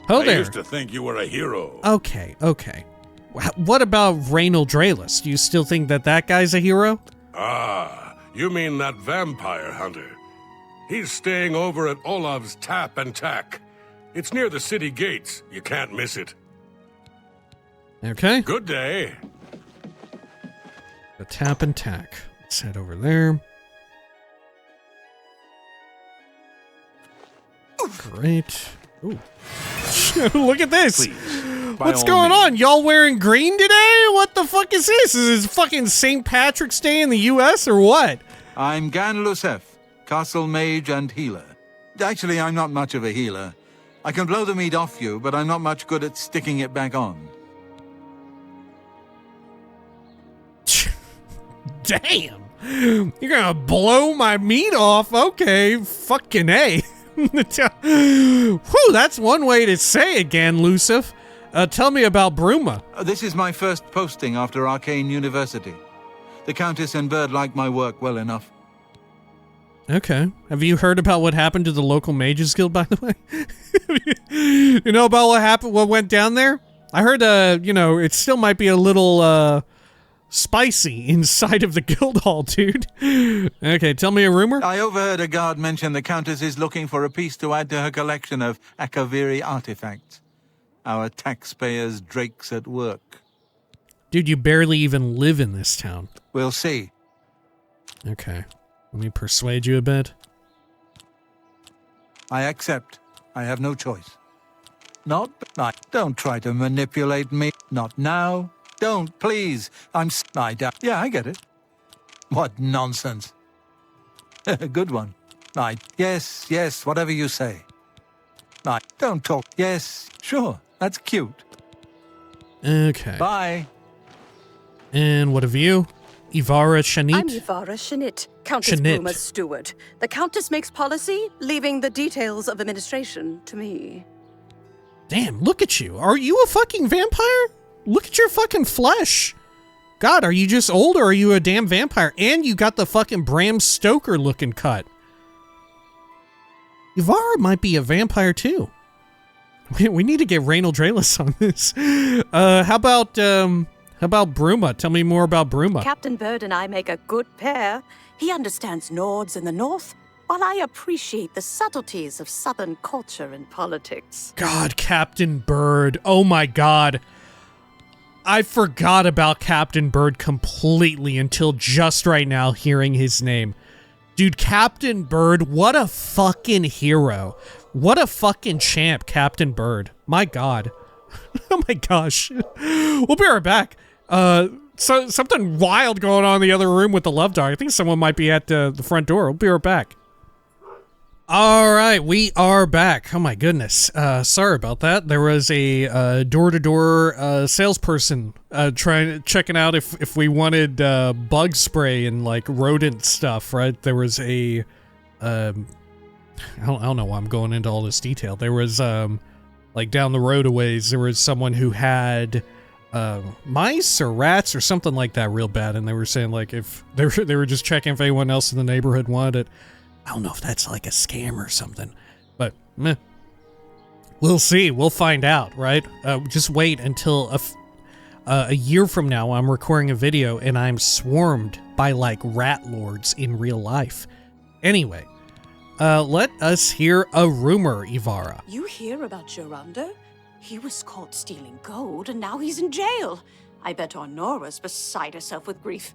Speaker 2: Oh, there.
Speaker 3: I used to think you were a hero.
Speaker 2: Okay, okay. What about Raynil Dralas? Do you still think that guy's a hero?
Speaker 11: Ah, you mean that vampire hunter. He's staying over at Olav's Tap and Tack. It's near the city gates. You can't miss it.
Speaker 2: Okay.
Speaker 11: Good day.
Speaker 2: The Tap and Tack. Let's head over there. Great. Ooh. Look at this.
Speaker 3: Please,
Speaker 2: What's going on? Y'all wearing green today? What the fuck is this? Is this fucking St. Patrick's Day in the U.S. or what?
Speaker 8: I'm Gan Lusef, castle mage and healer. Actually, I'm not much of a healer. I can blow the meat off you, but I'm not much good at sticking it back on.
Speaker 2: Damn. You're gonna blow my meat off? Okay, fucking A. Whew, that's one way to say it, Gan Lusef. Tell me about Bruma.
Speaker 8: This is my first posting after Arcane University. The Countess and Bird like my work well enough.
Speaker 2: Okay. Have you heard about what happened to the local Mages Guild, by the way? You know about what happened, what went down there? I heard, it still might be a little, spicy inside of the guild hall, dude. Okay, tell me a rumor.
Speaker 8: I overheard a guard mention the Countess is looking for a piece to add to her collection of Akaviri artifacts. Our taxpayers' drakes at work.
Speaker 2: Dude, you barely even live in this town.
Speaker 8: We'll see.
Speaker 2: Okay. Let me persuade you a bit.
Speaker 8: I accept. I have no choice. Not. Don't try to manipulate me. Not now. Don't, please. Yeah, I get it. What nonsense. Good one. Yes, whatever you say. Don't talk. Yes, sure, that's cute.
Speaker 2: Okay.
Speaker 8: Bye.
Speaker 2: And what of you? Ivara Shanit?
Speaker 12: I'm Ivara Shanit, Countess Bruma's steward. The Countess makes policy, leaving the details of administration to me.
Speaker 2: Damn, look at you. Are you a fucking vampire? Look at your fucking flesh. God, are you just old or are you a damn vampire? And you got the fucking Bram Stoker looking cut. Ivara might be a vampire too. We need to get Raynil Dralas on this. How about Bruma? Tell me more about Bruma.
Speaker 12: Captain Bird and I make a good pair. He understands Nords in the north, while I appreciate the subtleties of southern culture and politics.
Speaker 2: God, Captain Bird. Oh my god. I forgot about Captain Bird completely until just right now hearing his name. Dude, Captain Bird, what a fucking hero. What a fucking champ, Captain Bird. My god. Oh my gosh. We'll be right back. So something wild going on in the other room with the love dog. I think someone might be at the front door. We'll be right back. All right, we are back. Oh my goodness. Sorry about that. There was a door-to-door salesperson checking out if we wanted bug spray and like rodent stuff, right? There was a I don't know why I'm going into all this detail. There was like down the road a ways, there was someone who had mice or rats or something like that real bad, and they were saying like if they were just checking if anyone else in the neighborhood wanted it. I don't know if that's like a scam or something, but meh. We'll see. We'll find out, right? Just wait until a year from now. I'm recording a video and I'm swarmed by like rat lords in real life. Anyway, let us hear a rumor, Ivara.
Speaker 4: You hear about Geronda? He was caught stealing gold and now he's in jail. I bet Honora's beside herself with grief.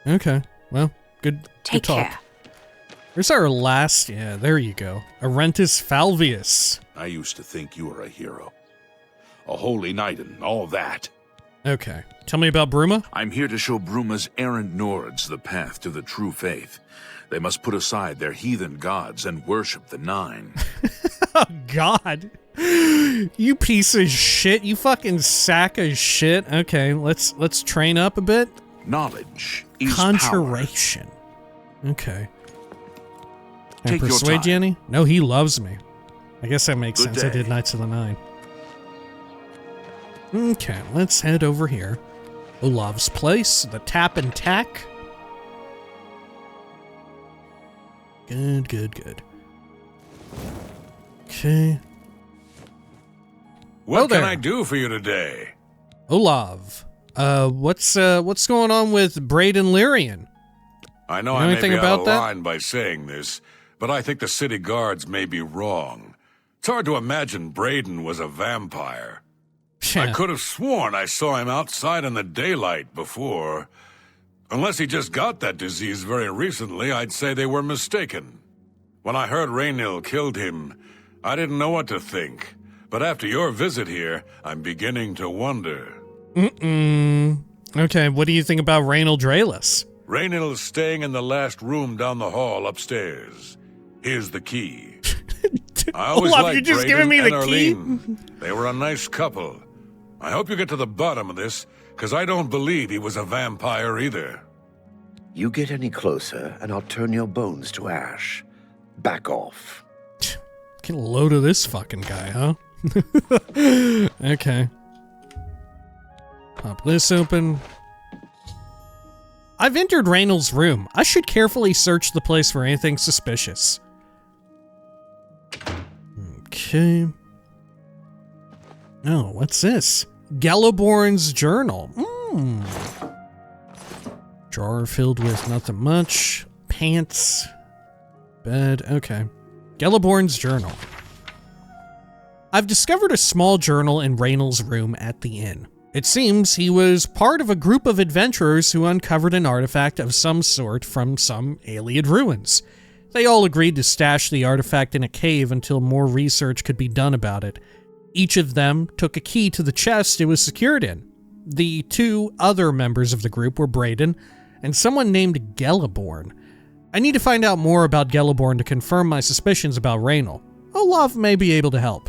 Speaker 2: Okay, well, good
Speaker 4: Take
Speaker 2: talk.
Speaker 4: care.
Speaker 2: Here's our last, yeah, there you go. Arentus Falvius.
Speaker 3: I used to think you were a hero. A holy knight and all that.
Speaker 2: Okay, tell me about Bruma.
Speaker 3: I'm here to show Bruma's errant Nords the path to the true faith. They must put aside their heathen gods and worship the Nine.
Speaker 2: Oh, God. You piece of shit. You fucking sack of shit. Okay, let's train up a bit.
Speaker 3: Knowledge is
Speaker 2: Conjuration.
Speaker 3: Power.
Speaker 2: Okay. Can I
Speaker 3: Take your
Speaker 2: persuade you
Speaker 3: time.
Speaker 2: any? No, he loves me. I guess that makes
Speaker 3: Good
Speaker 2: sense. I
Speaker 3: day.
Speaker 2: did Knights of the Nine. Okay, let's head over here. Olav's place, the Tap and Tack. Good. Okay.
Speaker 11: What
Speaker 2: there.
Speaker 11: can I do for you today?
Speaker 2: Olav. What's going on with Bradon Lirrian?
Speaker 11: I know
Speaker 2: You know
Speaker 11: I may
Speaker 2: anything
Speaker 11: be
Speaker 2: about
Speaker 11: out of
Speaker 2: that?
Speaker 11: line by saying this, but I think the city guards may be wrong. It's hard to imagine Bradon was a vampire. I could have sworn I saw him outside in the daylight before. Unless he just got that disease very recently, I'd say they were mistaken. When I heard Raynil killed him, I didn't know what to think. But after your visit here, I'm beginning to wonder.
Speaker 2: Okay, what do you think about Raynil Dralas?
Speaker 11: Raynil is staying in the last room down the hall upstairs. Here's the key. I always
Speaker 2: Olaf,
Speaker 11: liked
Speaker 2: you're just
Speaker 11: Bradon
Speaker 2: giving me
Speaker 11: and
Speaker 2: the key?
Speaker 11: Arlene. They were a nice couple. I hope you get to the bottom of this, because I don't believe he was a vampire either.
Speaker 7: You get any closer, and I'll turn your bones to ash. Back off.
Speaker 2: Get a load of this fucking guy, huh? Okay. Pop this open. I've entered Raynil's room. I should carefully search the place for anything suspicious. Okay. Oh, what's this? Gelliborn's journal. Drawer filled with nothing much. Pants. Bed. Okay. Gelliborn's journal. I've discovered a small journal in Raynil's room at the inn. It seems he was part of a group of adventurers who uncovered an artifact of some sort from some Ayleid ruins. They all agreed to stash the artifact in a cave until more research could be done about it. Each of them took a key to the chest it was secured in. The two other members of the group were Bradon and someone named Gelliborn. I need to find out more about Gelliborn to confirm my suspicions about Raynil. Olaf may be able to help.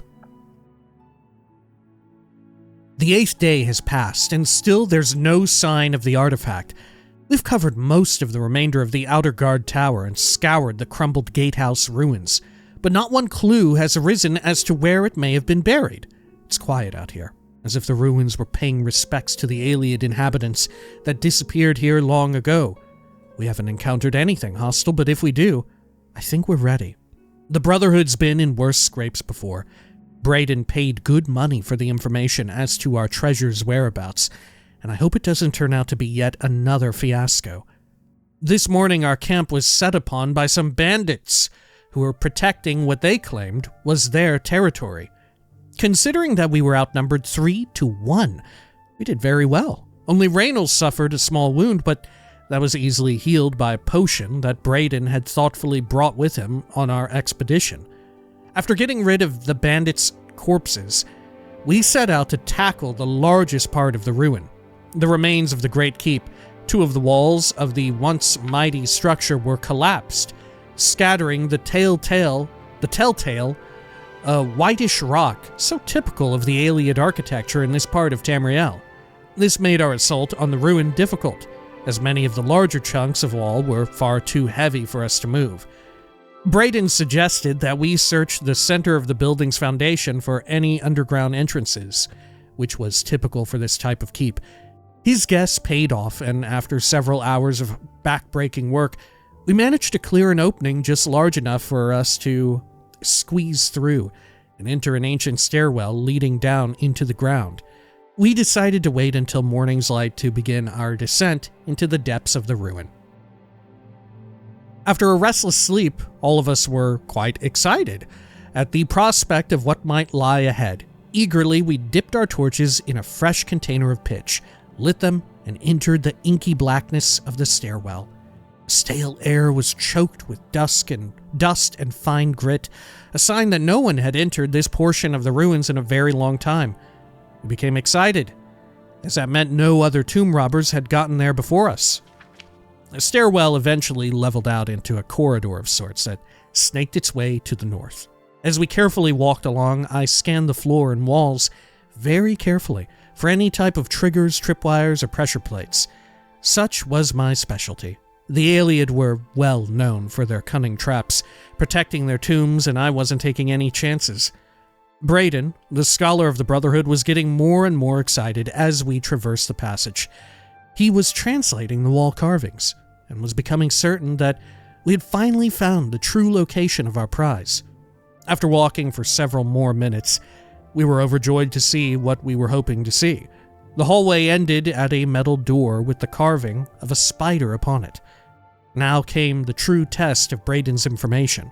Speaker 2: The 8th day has passed, and still there's no sign of the artifact. We've covered most of the remainder of the Outer Guard Tower and scoured the crumbled gatehouse ruins, but not one clue has arisen as to where it may have been buried. It's quiet out here, as if the ruins were paying respects to the Ayleid inhabitants that disappeared here long ago. We haven't encountered anything hostile, but if we do, I think we're ready. The Brotherhood's been in worse scrapes before. Bradon paid good money for the information as to our treasure's whereabouts, and I hope it doesn't turn out to be yet another fiasco. This morning our camp was set upon by some bandits who were protecting what they claimed was their territory. Considering that we were outnumbered 3-1, we did very well. Only Raynil suffered a small wound, but that was easily healed by a potion that Bradon had thoughtfully brought with him on our expedition. After getting rid of the bandits' corpses, we set out to tackle the largest part of the ruin, the remains of the Great Keep. 2 of the walls of the once mighty structure were collapsed, scattering the telltale whitish rock so typical of the Ayleid architecture in this part of Tamriel. This made our assault on the ruin difficult, as many of the larger chunks of wall were far too heavy for us to move. Bradon suggested that we search the center of the building's foundation for any underground entrances, which was typical for this type of keep. His guess paid off, and after several hours of back-breaking work, we managed to clear an opening just large enough for us to squeeze through and enter an ancient stairwell leading down into the ground. We decided to wait until morning's light to begin our descent into the depths of the ruin. After a restless sleep, all of us were quite excited at the prospect of what might lie ahead. Eagerly, we dipped our torches in a fresh container of pitch, lit them, and entered the inky blackness of the stairwell. Stale air was choked with dust and fine grit, a sign that no one had entered this portion of the ruins in a very long time. We became excited, as that meant no other tomb robbers had gotten there before us. The stairwell eventually leveled out into a corridor of sorts that snaked its way to the north. As we carefully walked along, I scanned the floor and walls very carefully for any type of triggers, tripwires, or pressure plates. Such was my specialty. The Ayleid were well known for their cunning traps, protecting their tombs, and I wasn't taking any chances. Bradon, the scholar of the Brotherhood, was getting more and more excited as we traversed the passage. He was translating the wall carvings, and was becoming certain that we had finally found the true location of our prize. After walking for several more minutes, we were overjoyed to see what we were hoping to see. The hallway ended at a metal door with the carving of a spider upon it. Now came the true test of Bradon's information.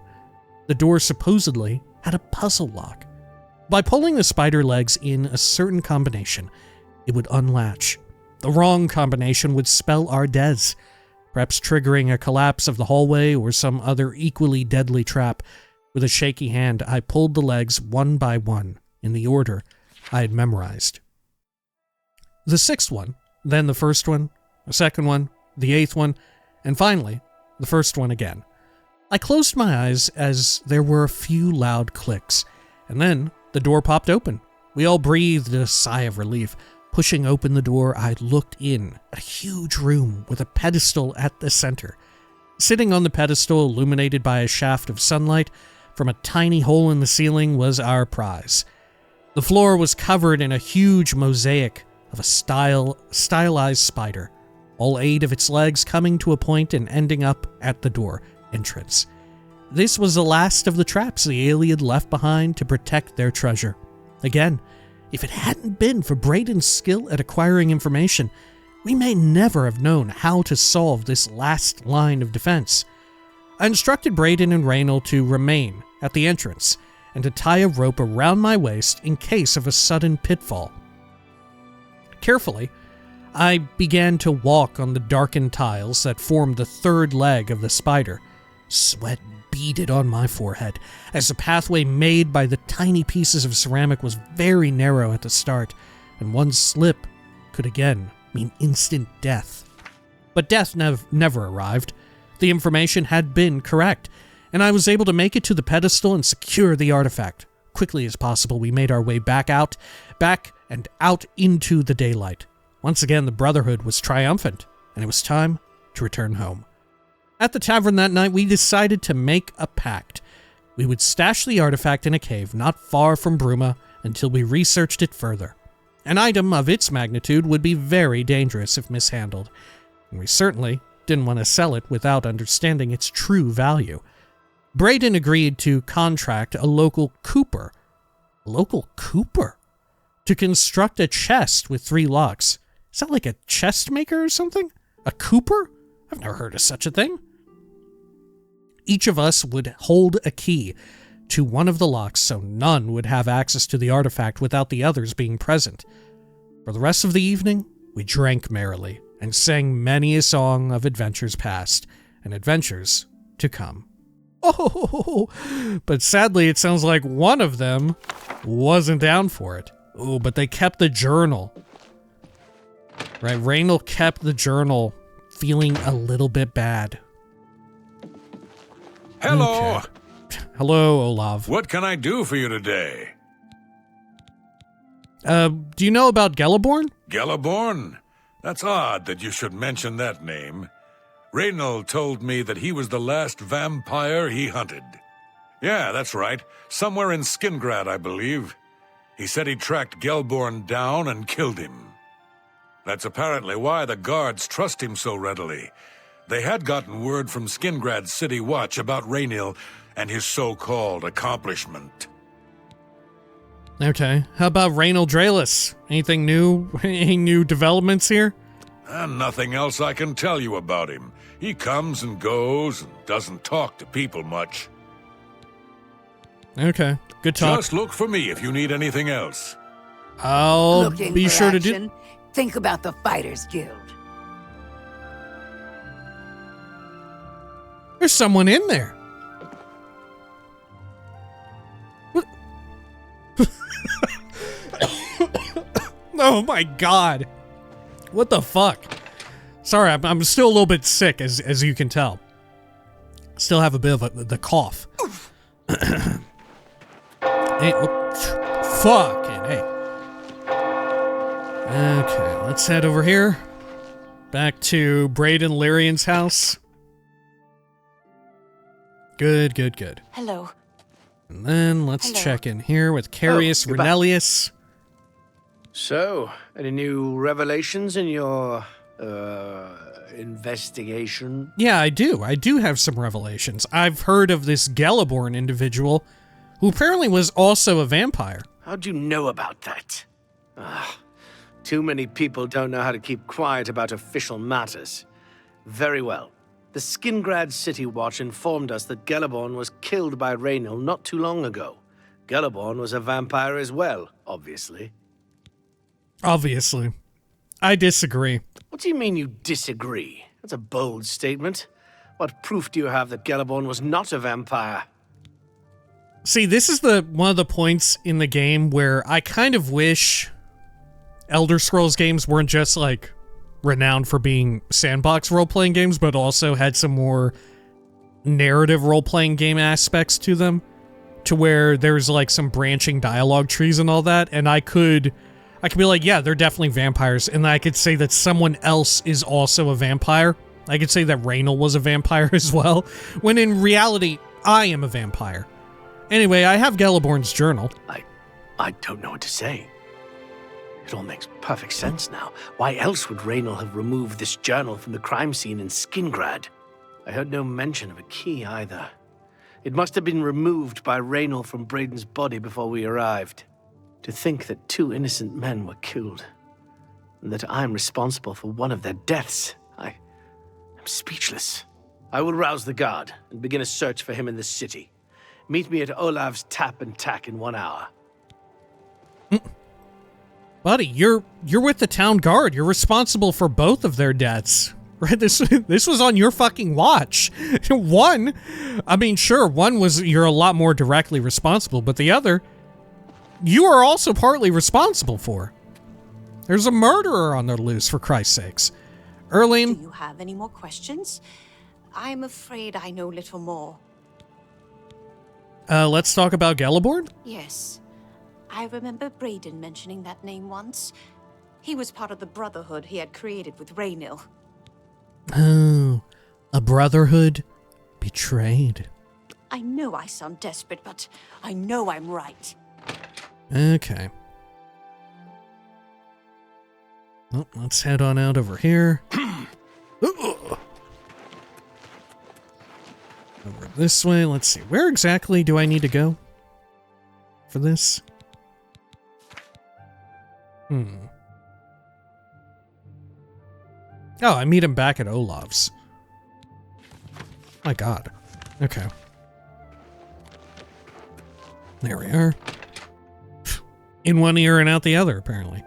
Speaker 2: The door supposedly had a puzzle lock. By pulling the spider legs in a certain combination, it would unlatch. The wrong combination would spell our deaths. perhaps triggering a collapse of the hallway or some other equally deadly trap. With a shaky hand, I pulled the legs one by one, in the order I had memorized. The sixth one, then the first one, the second one, the eighth one, and finally, the first one again. I closed my eyes as there were a few loud clicks, and then the door popped open. We all breathed a sigh of relief. Pushing open the door, I looked in at a huge room with a pedestal at the center. Sitting on the pedestal, illuminated by a shaft of sunlight from a tiny hole in the ceiling, was our prize. The floor was covered in a huge mosaic of a stylized spider, all 8 of its legs coming to a point and ending up at the door entrance. This was the last of the traps the alien left behind to protect their treasure. Again, if it hadn't been for Bradon's skill at acquiring information, we may never have known how to solve this last line of defense. I instructed Bradon and Raynil to remain at the entrance and to tie a rope around my waist in case of a sudden pitfall. Carefully, I began to walk on the darkened tiles that formed the third leg of the spider. Sweat beaded on my forehead, as the pathway made by the tiny pieces of ceramic was very narrow at the start, and one slip could again mean instant death. But death never arrived. The information had been correct, and I was able to make it to the pedestal and secure the artifact. Quickly as possible, we made our way back and out into the daylight. Once again, the Brotherhood was triumphant, and it was time to return home. At the tavern that night, we decided to make a pact. We would stash the artifact in a cave not far from Bruma until we researched it further. An item of its magnitude would be very dangerous if mishandled, and we certainly didn't want to sell it without understanding its true value. Bradon agreed to contract a local cooper. To construct a chest with 3 locks. Is that like a chest maker or something? A cooper? I've never heard of such a thing. Each of us would hold a key to one of the locks so none would have access to the artifact without the others being present. For the rest of the evening, we drank merrily and sang many a song of adventures past and adventures to come. Oh, but sadly it sounds like one of them wasn't down for it. Oh, but they kept the journal. Right, Raynil kept the journal, feeling a little bit bad.
Speaker 11: Hello!
Speaker 2: Okay. Hello, Olav.
Speaker 11: What can I do for you today?
Speaker 2: Do you know about Geliborn?
Speaker 11: Geliborn? That's odd that you should mention that name. Raynil told me that he was the last vampire he hunted. Yeah, that's right. Somewhere in Skingrad, I believe. He said he tracked Geliborn down and killed him. That's apparently why the guards trust him so readily. They had gotten word from Skingrad's City Watch about Raynil and his so-called accomplishment.
Speaker 2: Okay, how about Raynil Dralas? Anything new? Any new developments here?
Speaker 11: Nothing else I can tell you about him. He comes and goes and doesn't talk to people much.
Speaker 2: Okay, good talk.
Speaker 11: Just look for me if you need anything else.
Speaker 2: I'll be sure to do...
Speaker 13: Think about the Fighters Guild.
Speaker 2: There's someone in there. What? Oh my god. What the fuck? Sorry, I'm still a little bit sick, as you can tell. Still have a bit of the cough. Hey, fucking hey. Okay, let's head over here. Back to Bradon Lirrian's house. Good.
Speaker 4: Hello.
Speaker 2: And then let's check in here with Carius Renelius.
Speaker 1: So, any new revelations in your, investigation?
Speaker 2: Yeah, I do. I do have some revelations. I've heard of this Geliborn individual who apparently was also a vampire.
Speaker 1: How'd you know about that? Too many people don't know how to keep quiet about official matters. Very well. The Skingrad City Watch informed us that Geliborn was killed by Raynil not too long ago. Geliborn was a vampire as well, obviously.
Speaker 2: Obviously. I disagree.
Speaker 1: What do you mean you disagree? That's a bold statement. What proof do you have that Gellerborn was not a vampire?
Speaker 2: See, this is one of the points in the game where I kind of wish Elder Scrolls games weren't just, like, renowned for being sandbox role-playing games, but also had some more narrative role-playing game aspects to them, to where there's, like, some branching dialogue trees and all that, and I could be like, yeah, they're definitely vampires, and I could say that someone else is also a vampire. I could say that Raynil was a vampire as well, when in reality, I am a vampire. Anyway, I have Gellerborn's journal.
Speaker 1: I don't know what to say. It all makes perfect sense now. Why else would Raynil have removed this journal from the crime scene in Skingrad? I heard no mention of a key either. It must have been removed by Raynil from Bradon's body before we arrived. To think that 2 innocent men were killed, and that I'm responsible for one of their deaths, I'm speechless. I will rouse the guard and begin a search for him in the city. Meet me at Olav's Tap and Tack in 1 hour.
Speaker 2: Buddy, you're with the town guard. You're responsible for both of their deaths. Right? This was on your fucking watch. One, I mean, sure, one was you're a lot more directly responsible, but the other, you are also partly responsible for. There's a murderer on the loose, for Christ's sakes. Erlene?
Speaker 4: Do you have any more questions? I'm afraid I know little more.
Speaker 2: Let's talk about Gellerborn?
Speaker 4: Yes. I remember Bradon mentioning that name once. He was part of the brotherhood he had created with Raynil.
Speaker 2: Oh, a brotherhood betrayed.
Speaker 4: I know I sound desperate, but I know I'm right.
Speaker 2: Okay. Well, let's head on out over here. Over this way. Let's see. Where exactly do I need to go for this? Oh, I meet him back at Olav's. My God. Okay. There we are. In one ear and out the other, apparently.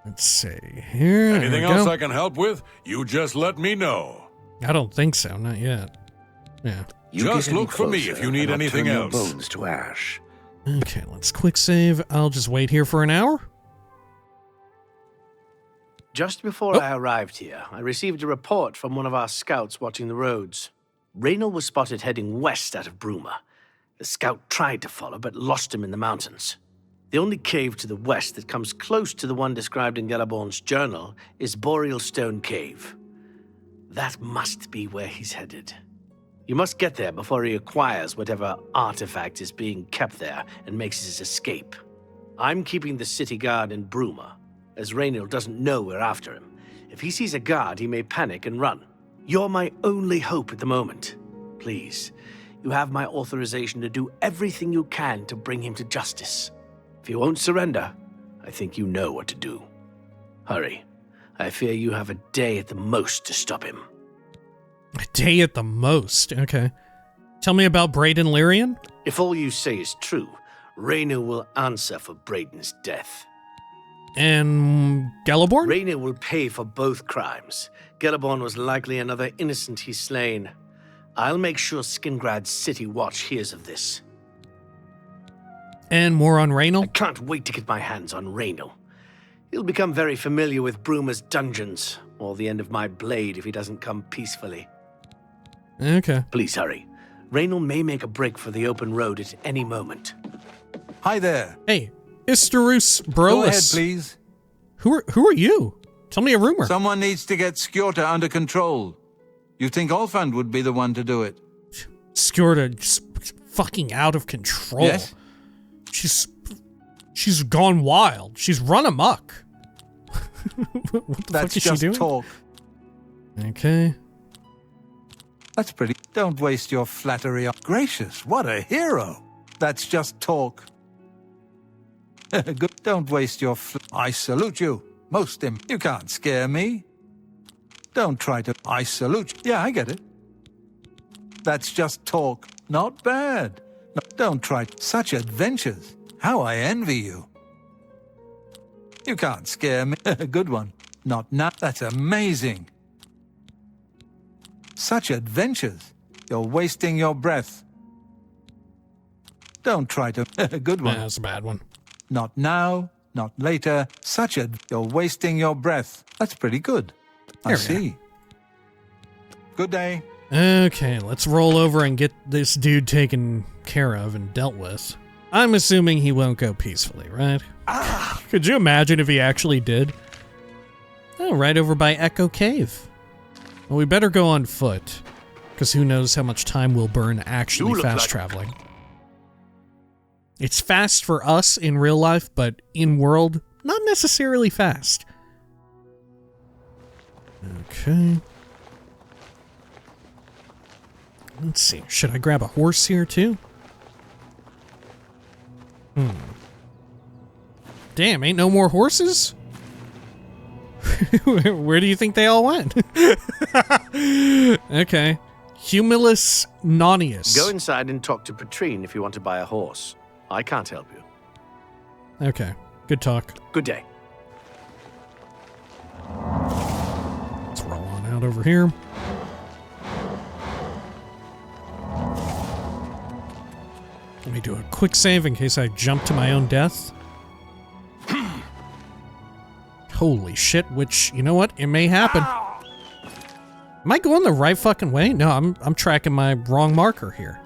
Speaker 2: Let's see here.
Speaker 11: Anything else I can help with? You just let me know.
Speaker 2: I don't think so. Not yet. Yeah.
Speaker 11: Just look for me if you need anything else.
Speaker 7: Bones to ash.
Speaker 2: Okay, let's quick save. I'll just wait here for an hour.
Speaker 1: Just before I arrived here, I received a report from one of our scouts watching the roads. Raynil was spotted heading west out of Bruma. The scout tried to follow, but lost him in the mountains. The only cave to the west that comes close to the one described in Gellerborn's journal is Boreal Stone Cave. That must be where he's headed. You must get there before he acquires whatever artifact is being kept there and makes his escape. I'm keeping the city guard in Bruma, as Raynil doesn't know we're after him. If he sees a guard, he may panic and run. You're my only hope at the moment. Please, you have my authorization to do everything you can to bring him to justice. If he won't surrender, I think you know what to do. Hurry. I fear you have a day at the most to stop him.
Speaker 2: A day at the most? Okay. Tell me about Bradon Lirrian?
Speaker 1: If all you say is true, Raynil will answer for Bradon's death.
Speaker 2: And Gellerborn?
Speaker 1: Raynil will pay for both crimes. Gellerborn was likely another innocent he's slain. I'll make sure Skingrad's City Watch hears of this.
Speaker 2: And more on Raynil?
Speaker 1: I can't wait to get my hands on Raynil. He'll become very familiar with Bruma's dungeons, or the end of my blade if he doesn't come peacefully.
Speaker 2: Okay.
Speaker 1: Please hurry. Raynil may make a break for the open road at any moment.
Speaker 8: Hi there.
Speaker 2: Hey, Isterus Brolis.
Speaker 8: Go ahead, please.
Speaker 2: Who are you? Tell me a rumor.
Speaker 8: Someone needs to get Skjorta under control. You think Olfand would be the one to do it?
Speaker 2: Skjorta just fucking out of control.
Speaker 8: Yes?
Speaker 2: She's gone wild. She's run amok. What the fuck is she doing?
Speaker 8: Talk.
Speaker 2: Okay.
Speaker 8: That's pretty. Don't waste your flattery on... Gracious, what a hero. That's just talk. Good. Don't waste your... I salute you. Most You can't scare me. Don't try to... I salute you. Yeah, I get it. That's just talk. Not bad. No, don't try... Such adventures. How I envy you. You can't scare me. Good one. Not now. That's amazing. such adventures. You're wasting your breath. Don't try to... Good one.
Speaker 2: That's a bad one.
Speaker 8: Not now, not later. You're wasting your breath. That's pretty good. I see. Good day.
Speaker 2: Okay, let's roll over and get this dude taken care of and dealt with. I'm assuming he won't go peacefully, right? Could you imagine if he actually did? Oh, right over by Echo Cave. Well, we better go on foot, because who knows how much time we'll burn actually fast traveling. It's fast for us in real life, but in world, not necessarily fast. Okay. Let's see. Should I grab a horse here, too? Damn, ain't no more horses? Where do you think they all went? Okay. Humulus Nonius.
Speaker 1: Go inside and talk to Petrine if you want to buy a horse. I can't help you.
Speaker 2: Okay. Good talk.
Speaker 1: Good day.
Speaker 2: Let's roll on out over here. Let me do a quick save in case I jump to my own death. Holy shit, which, you know what? It may happen. Am I going the right fucking way? No, I'm tracking my wrong marker here.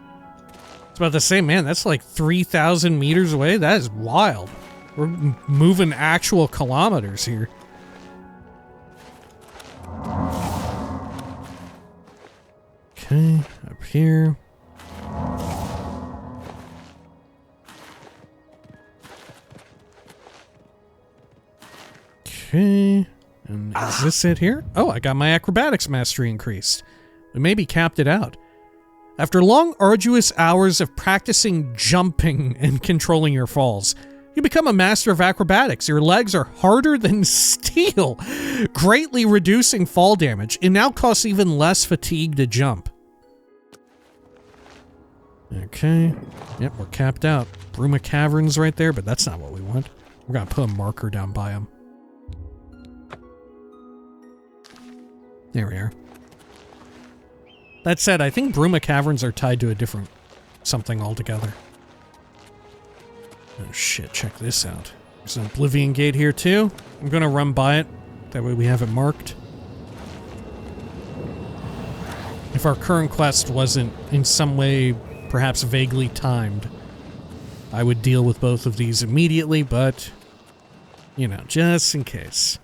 Speaker 2: It's about to say, man, that's like 3,000 meters away. That is wild. We're moving actual kilometers here. Okay, up here. Okay, and is this it here? Oh, I got my acrobatics mastery increased. We maybe capped it out. After long, arduous hours of practicing jumping and controlling your falls, you become a master of acrobatics. Your legs are harder than steel, greatly reducing fall damage. It now costs even less fatigue to jump. Okay, yep, we're capped out. Bruma Caverns right there, but that's not what we want. We're gonna put a marker down by them. There we are. That said, I think Bruma Caverns are tied to a different something altogether. Oh shit, check this out. There's an Oblivion Gate here too. I'm gonna run by it. That way we have it marked. If our current quest wasn't in some way perhaps vaguely timed, I would deal with both of these immediately, but, you know, just in case.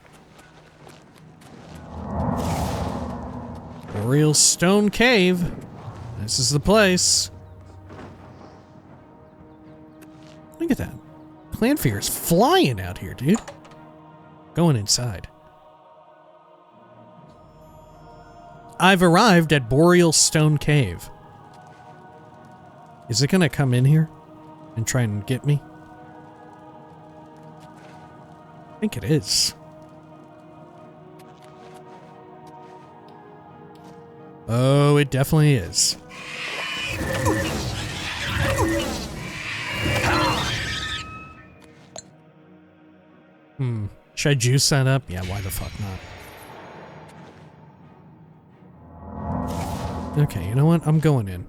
Speaker 2: Boreal Stone Cave. This is the place. Look at that. Clanfear is flying out here, dude. Going inside. I've arrived at Boreal Stone Cave. Is it gonna come in here and try and get me? I think it is. Oh, it definitely is. Should I juice that up? Yeah, why the fuck not? Okay, you know what? I'm going in.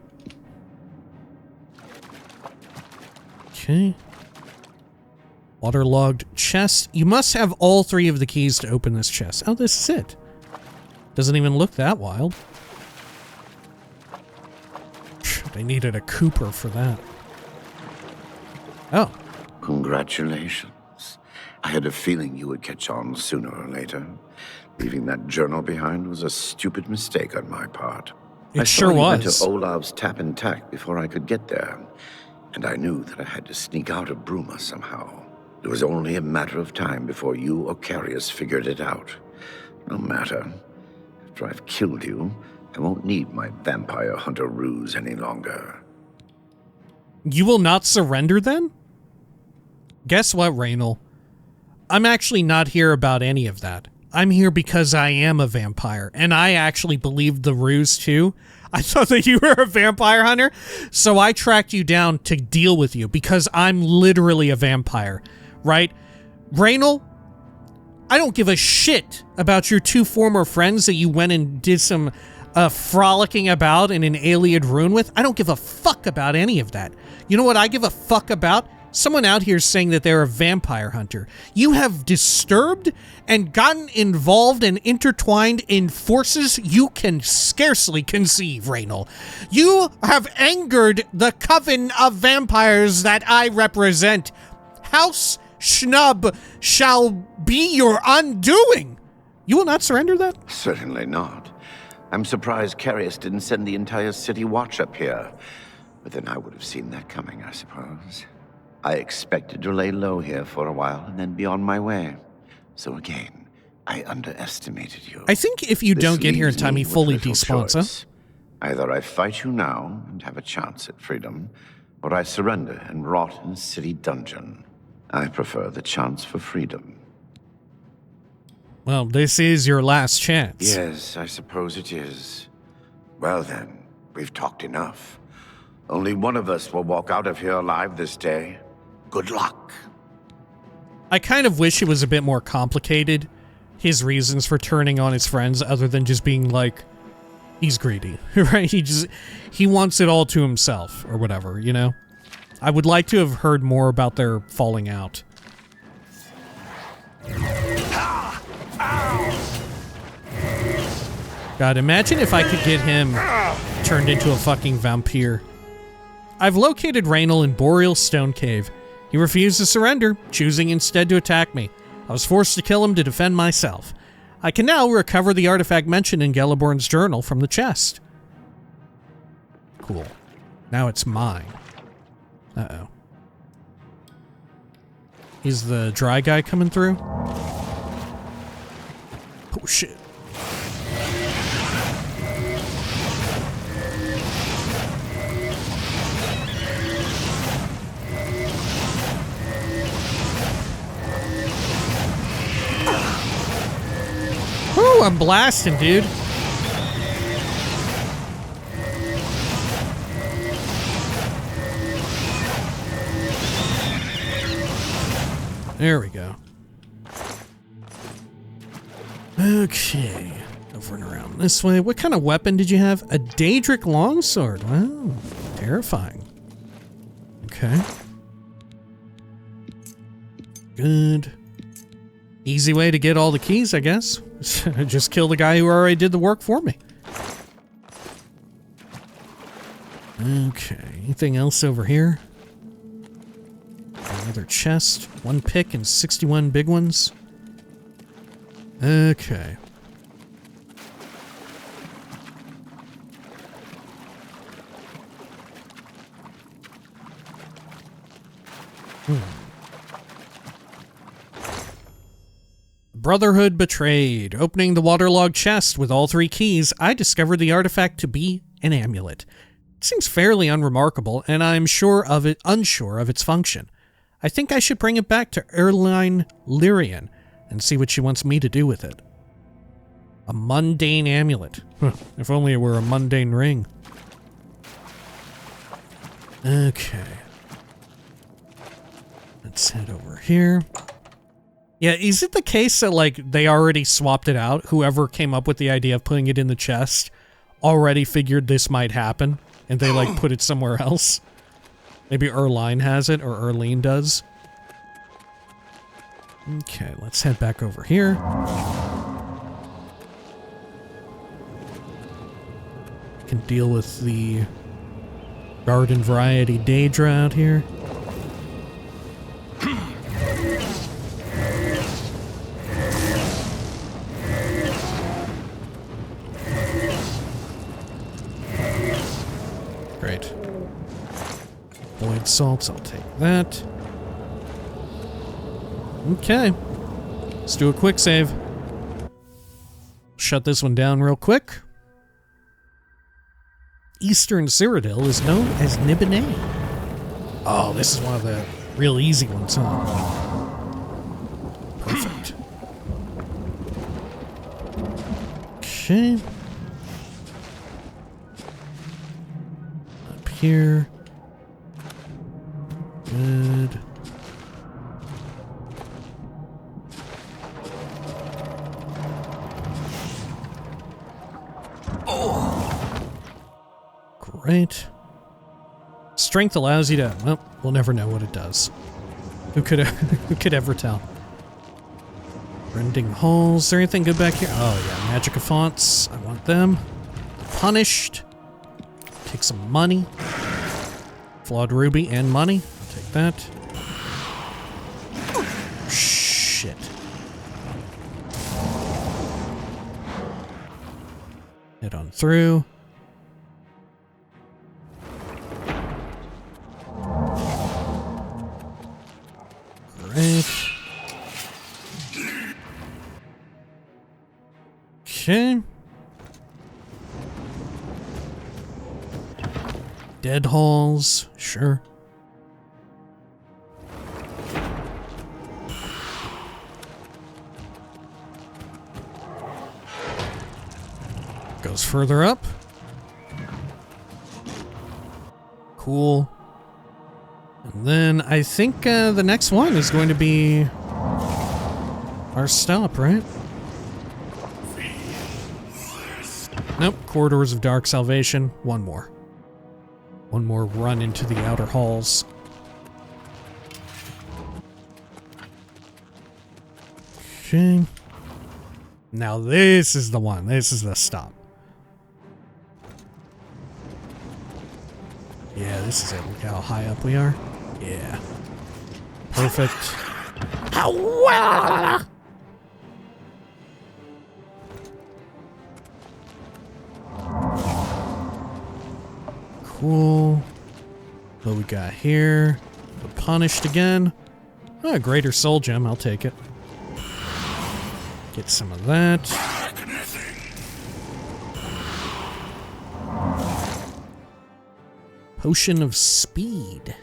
Speaker 2: Okay. Waterlogged chest. You must have all 3 of the keys to open this chest. Oh, this is it. Doesn't even look that wild. They needed a Cooper for that. Oh.
Speaker 7: Congratulations. I had a feeling you would catch on sooner or later. Leaving that journal behind was a stupid mistake on my part.
Speaker 2: It sure was.
Speaker 7: I went to Olav's tap and tack before I could get there, and I knew that I had to sneak out of Bruma somehow. It was only a matter of time before you or Carius figured it out. No matter. After I've killed you, I won't need my vampire hunter ruse any longer.
Speaker 2: You will not surrender then? Guess what, Raynil? I'm actually not here about any of that. I'm here because I am a vampire, and I actually believed the ruse too. I thought that you were a vampire hunter, so I tracked you down to deal with you because I'm literally a vampire, right? Raynil, I don't give a shit about your 2 former friends that you went and did some frolicking about in an alien ruin with. I don't give a fuck about any of that. You know what I give a fuck about? Someone out here saying that they're a vampire hunter. You have disturbed and gotten involved and intertwined in forces you can scarcely conceive, Raynil. You have angered the coven of vampires that I represent. House Schnub shall be your undoing. You will not surrender that?
Speaker 7: Certainly not. I'm surprised Carius didn't send the entire city watch up here. But then I would have seen that coming, I suppose. I expected to lay low here for a while and then be on my way. So again, I underestimated you.
Speaker 2: I think if you don't get here in time, he fully despawns, huh?
Speaker 7: Either I fight you now and have a chance at freedom, or I surrender and rot in a city dungeon. I prefer the chance for freedom.
Speaker 2: Well, this is your last chance.
Speaker 7: Yes, I suppose it is. Well then, we've talked enough. Only one of us will walk out of here alive this day. Good luck.
Speaker 2: I kind of wish it was a bit more complicated, his reasons for turning on his friends, other than just being like, he's greedy, right? He wants it all to himself, or whatever, you know? I would like to have heard more about their falling out. God, imagine if I could get him turned into a fucking vampire. I've located Raynil in Boreal Stone Cave. He refused to surrender, choosing instead to attack me. I was forced to kill him to defend myself. I can now recover the artifact mentioned in Gelliborn's journal from the chest. Cool. Now it's mine. Uh-oh. Is the dry guy coming through? Oh, shit. Woo, I'm blasting, dude. There we go. Okay. Over and around this way. What kind of weapon did you have? A Daedric longsword. Wow. Terrifying. Okay. Good. Easy way to get all the keys, I guess. Just kill the guy who already did the work for me. Okay. Anything else over here? Another chest. One pick and 61 big ones. Okay. Brotherhood betrayed. Opening the waterlogged chest with all 3 keys, I discovered the artifact to be an amulet. It seems fairly unremarkable, and I'm unsure of its function. I think I should bring it back to Raynil Dralas and see what she wants me to do with it. A mundane amulet. If only it were a mundane ring. Okay. Let's head over here. Yeah, is it the case that, like, they already swapped it out? Whoever came up with the idea of putting it in the chest already figured this might happen, and they, like, put it somewhere else? Maybe Erline has it, or Erline does. Okay, let's head back over here. I can deal with the garden variety Daedra out here. Great. Void salts, I'll take that. Okay. Let's do a quick save. Shut this one down real quick. Eastern Cyrodiil is known as Nibinay. Oh, this is one of the real easy ones, huh? Perfect. Okay. Up here. Good.
Speaker 9: Oh.
Speaker 2: Alright. Strength allows you to... Well, we'll never know what it does. Who could ever tell? Rending holes. Is there anything good back here? Oh yeah, magic of fonts. I want them. Punished. Take some money. Flawed ruby and money. Take that. Shit. Head on through. Great. Okay. Dead halls, sure. Goes further up. Cool. And then I think the next one is going to be our stop, right? Nope. Corridors of Dark Salvation. One more. One more run into the outer halls. Okay. Now this is the one. This is the stop. Yeah, this is it. Look how high up we are. Yeah. Perfect. Cool. What we got here? The Punished again. Oh, Greater Soul Gem. I'll take it. Get some of that. Potion of Speed.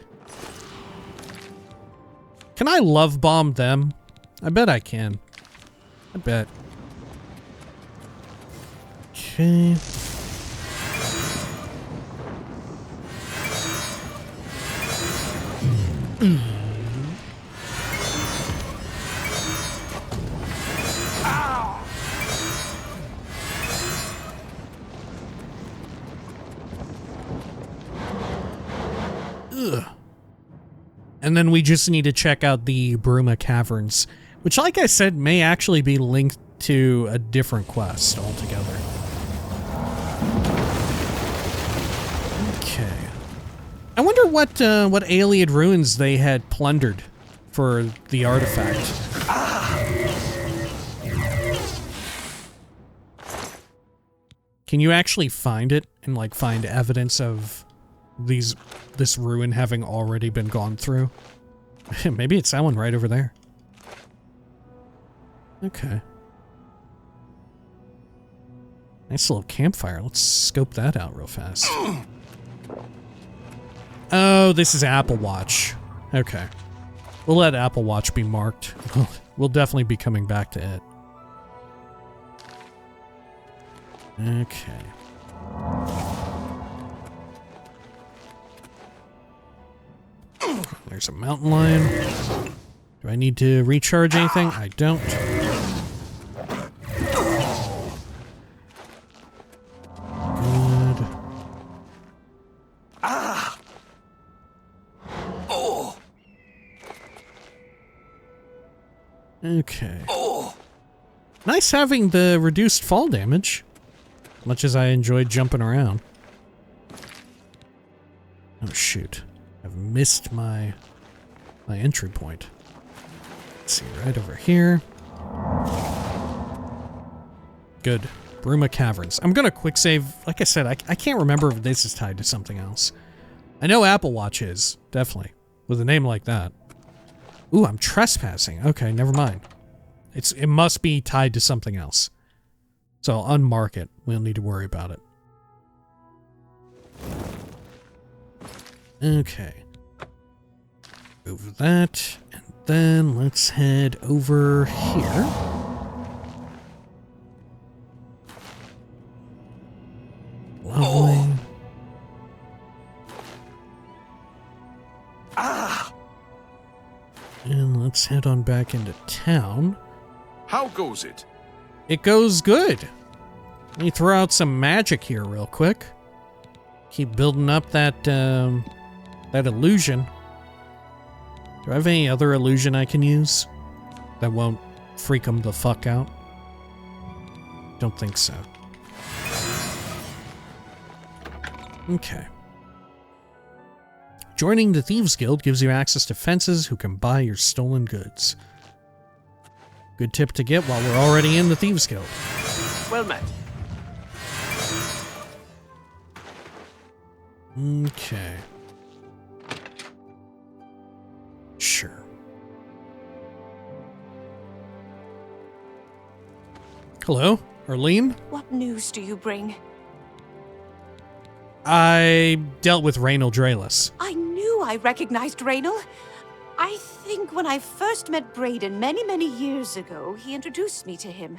Speaker 2: Can I love bomb them? I bet I can. I bet. Okay. Ugh. And then we just need to check out the Bruma Caverns, which, like I said, may actually be linked to a different quest altogether. Okay. I wonder what Ayleid ruins they had plundered for the artifact. Can you actually find it and like find evidence of this ruin having already been gone through? Maybe it's that one right over there. Okay. Nice little campfire. Let's scope that out real fast. Oh, this is Apple Watch. Okay. We'll let Apple Watch be marked. We'll definitely be coming back to it. Okay. There's a mountain lion. Do I need to recharge anything? I don't. Good. Okay. Nice having the reduced fall damage. Much as I enjoyed jumping around. Oh shoot. I've missed my entry point. Let's see, right over here. Good. Bruma Caverns. I'm gonna quick save. Like I said, I can't remember if this is tied to something else. I know Apple Watch is, definitely. With a name like that. Ooh, I'm trespassing. Okay, never mind. It must be tied to something else. So I'll unmark it. We don't need to worry about it. Okay. Move that, and then let's head over here. Lovely. And let's head on back into town.
Speaker 3: How goes it?
Speaker 2: It goes good. Let me throw out some magic here real quick. Keep building up that illusion. Do I have any other illusion I can use that won't freak them the fuck out? Don't think so. Okay. Joining the Thieves Guild gives you access to fences who can buy your stolen goods. Good tip to get while we're already in the Thieves Guild.
Speaker 1: Well met.
Speaker 2: Okay. Sure. Hello, Arlene?
Speaker 4: What news do you bring?
Speaker 2: I dealt with Raynil Dralas.
Speaker 4: I knew I recognized Raynil. I think when I first met Bradon many years ago, he introduced me to him.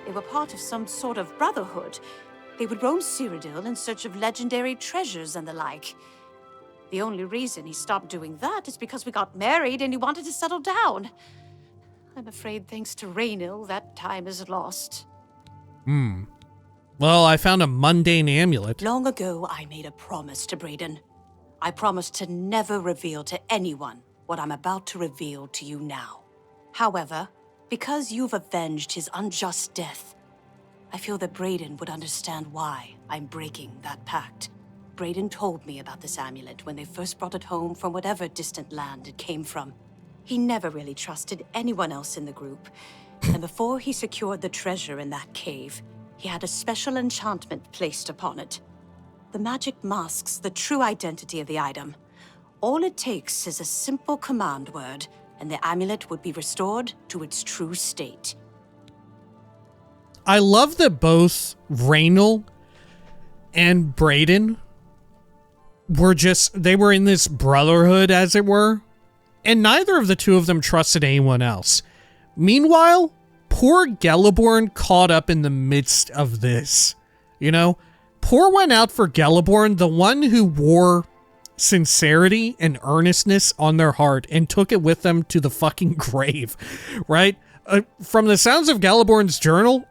Speaker 4: They were part of some sort of brotherhood. They would roam Cyrodiil in search of legendary treasures and the like. The only reason he stopped doing that is because we got married and he wanted to settle down. I'm afraid thanks to Raynil, that time is lost.
Speaker 2: Well, I found a mundane amulet.
Speaker 4: Long ago, I made a promise to Bradon. I promised to never reveal to anyone what I'm about to reveal to you now. However, because you've avenged his unjust death, I feel that Bradon would understand why I'm breaking that pact. Bradon told me about this amulet when they first brought it home from whatever distant land it came from. He never really trusted anyone else in the group, and before he secured the treasure in that cave, he had a special enchantment placed upon it. The magic masks the true identity of the item. All it takes is a simple command word, and the amulet would be restored to its true state.
Speaker 2: I love that both Raynil and Bradon they were in this brotherhood, as it were, and neither of the two of them trusted anyone else. Meanwhile, poor Geliborn caught up in the midst of this. You know, pour one out for Geliborn, the one who wore sincerity and earnestness on their heart and took it with them to the fucking grave, right? From the sounds of Geliborn's journal,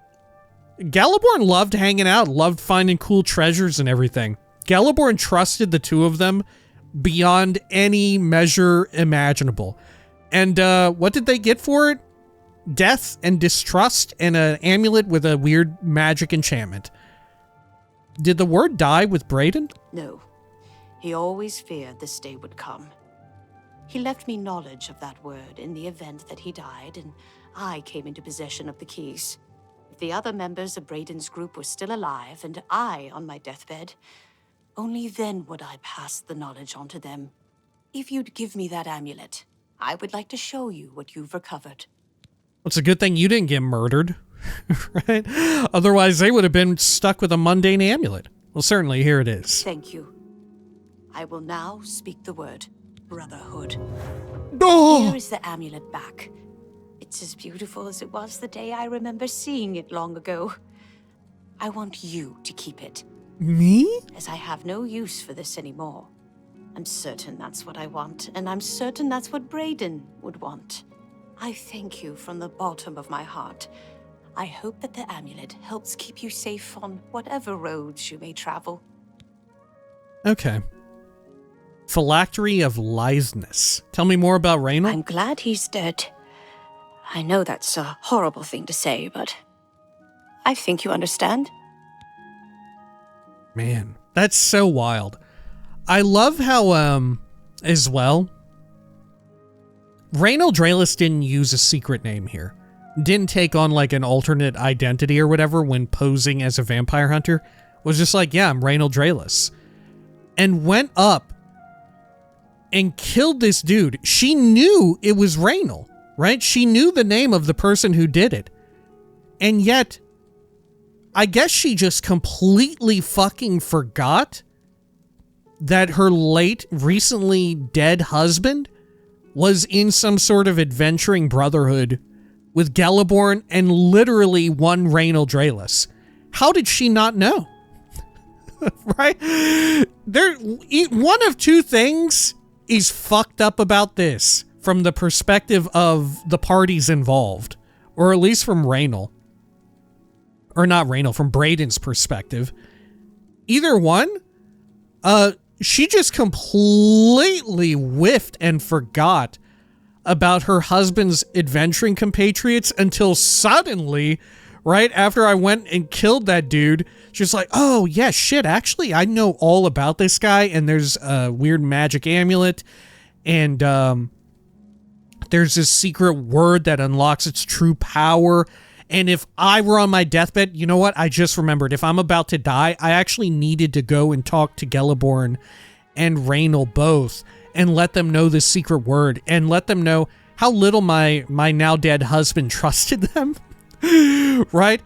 Speaker 2: Geliborn loved hanging out, loved finding cool treasures and everything. Geliborn trusted the two of them beyond any measure imaginable. And what did they get for it? Death and distrust and an amulet with a weird magic enchantment. Did the word die with Bradon?
Speaker 4: No. He always feared this day would come. He left me knowledge of that word in the event that he died, and I came into possession of the keys. If the other members of Bradon's group were still alive, and I on my deathbed, only then would I pass the knowledge on to them. If you'd give me that amulet, I would like to show you what you've recovered.
Speaker 2: It's a good thing you didn't get murdered, right? Otherwise, they would have been stuck with a mundane amulet. Well, certainly, here it is.
Speaker 4: Thank you. I will now speak the word brotherhood.
Speaker 2: Oh!
Speaker 4: Here is the amulet back. It's as beautiful as it was the day I remember seeing it long ago. I want you to keep it.
Speaker 2: Me?
Speaker 4: As I have no use for this anymore. I'm certain that's what I want, and I'm certain that's what Bradon would want. I thank you from the bottom of my heart. I hope that the amulet helps keep you safe on whatever roads you may travel.
Speaker 2: Okay. Phylactery of Liseness. Tell me more about Raynil.
Speaker 4: I'm glad he's dead. I know that's a horrible thing to say, but I think you understand.
Speaker 2: Man, that's so wild. I love how, as well, Raynil Dralas didn't use a secret name here. Didn't take on, like, an alternate identity or whatever when posing as a vampire hunter. Was just like, yeah, I'm Raynil Dralas. And went up and killed this dude. She knew it was Raynil, right? She knew the name of the person who did it. And yet, I guess she just completely fucking forgot that her late, recently dead husband was in some sort of adventuring brotherhood with Geliborn and literally one Raynil Dralas. How did she not know? Right? One of two things is fucked up about this from the perspective of the parties involved, or at least from Raynil. Or not Raynil, from Bradon's perspective. Either one, she just completely whiffed and forgot about her husband's adventuring compatriots until suddenly, right after I went and killed that dude, she's like, oh, yeah, shit, actually, I know all about this guy, and there's a weird magic amulet, and there's this secret word that unlocks its true power, and if I were on my deathbed, you know what? I just remembered. If I'm about to die, I actually needed to go and talk to Gelliborn and Raynil both and let them know this secret word and let them know how little my now dead husband trusted them. Right?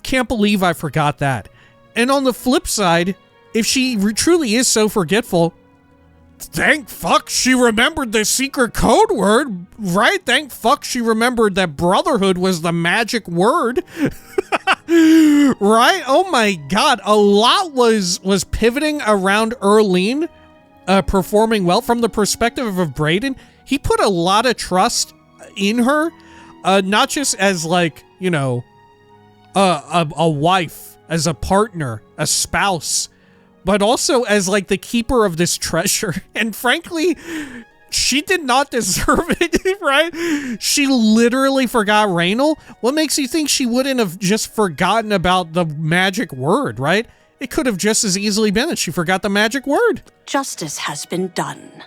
Speaker 2: Can't believe I forgot that. And on the flip side, if she truly is so forgetful, thank fuck she remembered the secret code word, right? Thank fuck she remembered that brotherhood was the magic word. Right? Oh my god, a lot was pivoting around Erlene performing well. From the perspective of Bradon, he put a lot of trust in her, not just as like, you know, a wife, as a partner, a spouse, but also as like the keeper of this treasure. And frankly, she did not deserve it, right? She literally forgot Raynil. What makes you think she wouldn't have just forgotten about the magic word, right? It could have just as easily been that she forgot the magic word.
Speaker 4: Justice has been done.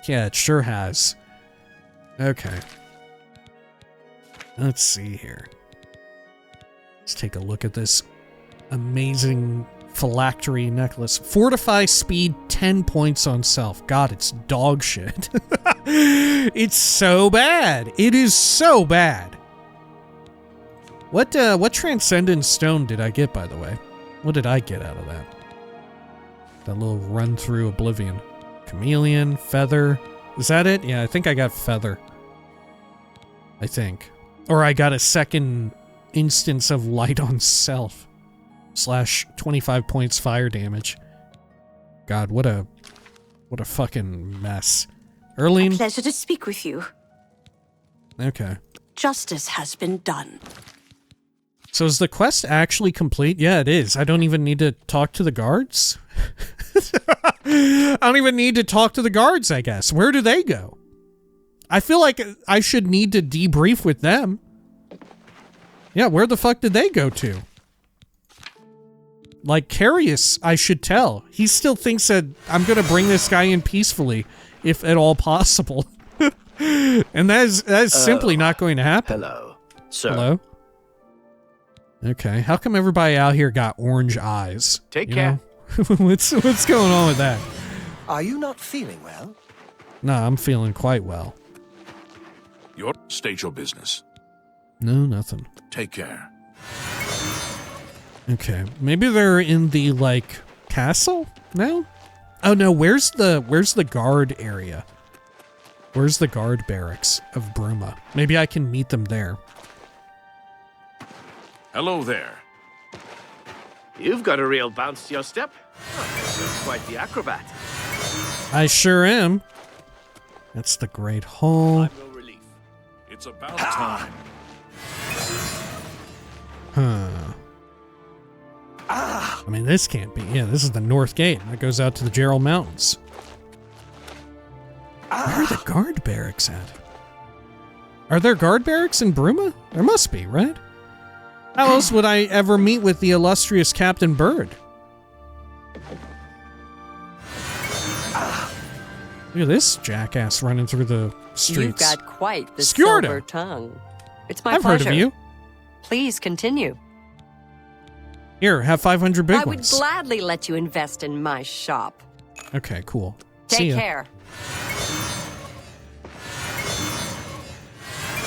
Speaker 2: Yeah, it sure has. Okay. Let's see here. Let's take a look at this amazing phylactery necklace. Fortify speed 10 points on self. God, it's dog shit. It's so bad. It is so bad. What transcendent stone did I get, by the way? What did I get out of that? That little run through Oblivion. Chameleon, feather. Is that it? Yeah, I think I got feather. I think. Or I got a second instance of light on self. / 25 points fire damage. God, what a fucking mess. Erlene?
Speaker 4: A pleasure to speak with you.
Speaker 2: Okay.
Speaker 4: Justice has been done.
Speaker 2: So is the quest actually complete? Yeah, it is. I don't even need to talk to the guards? I don't even need to talk to the guards, I guess. Where do they go? I feel like I should need to debrief with them. Yeah, where the fuck did they go to? Like, Carius, I should tell. He still thinks that I'm gonna bring this guy in peacefully, if at all possible. And that is simply not going to happen.
Speaker 1: Hello, sir.
Speaker 2: Hello? Okay, how come everybody out here got orange eyes?
Speaker 1: Take care.
Speaker 2: What's going on with that?
Speaker 14: Are you not feeling well?
Speaker 2: No, I'm feeling quite well.
Speaker 3: State your business.
Speaker 2: No, nothing.
Speaker 3: Take care.
Speaker 2: Okay, maybe they're in the, like, castle now? Oh no, where's the guard area? Where's the guard barracks of Bruma? Maybe I can meet them there.
Speaker 3: Hello there.
Speaker 1: You've got a real bounce to your step. Oh, you're quite the acrobat.
Speaker 2: I sure am. That's the Great Hall.
Speaker 3: It's about time.
Speaker 2: Huh. I mean, this can't be. Yeah, this is the North Gate. That goes out to the Gerald Mountains. Where are the guard barracks at? Are there guard barracks in Bruma? There must be, right? How else would I ever meet with the illustrious Captain Bird? Look at this jackass running through the streets.
Speaker 6: You've got quite the
Speaker 2: Skjorda.
Speaker 6: silver tongue. It's my
Speaker 2: I've
Speaker 6: pleasure.
Speaker 2: heard of you.
Speaker 6: Please continue.
Speaker 2: Here, have 500 big
Speaker 6: I would
Speaker 2: ones.
Speaker 6: gladly let you invest in my shop.
Speaker 2: Okay, cool. See
Speaker 6: Take
Speaker 2: ya.
Speaker 6: care.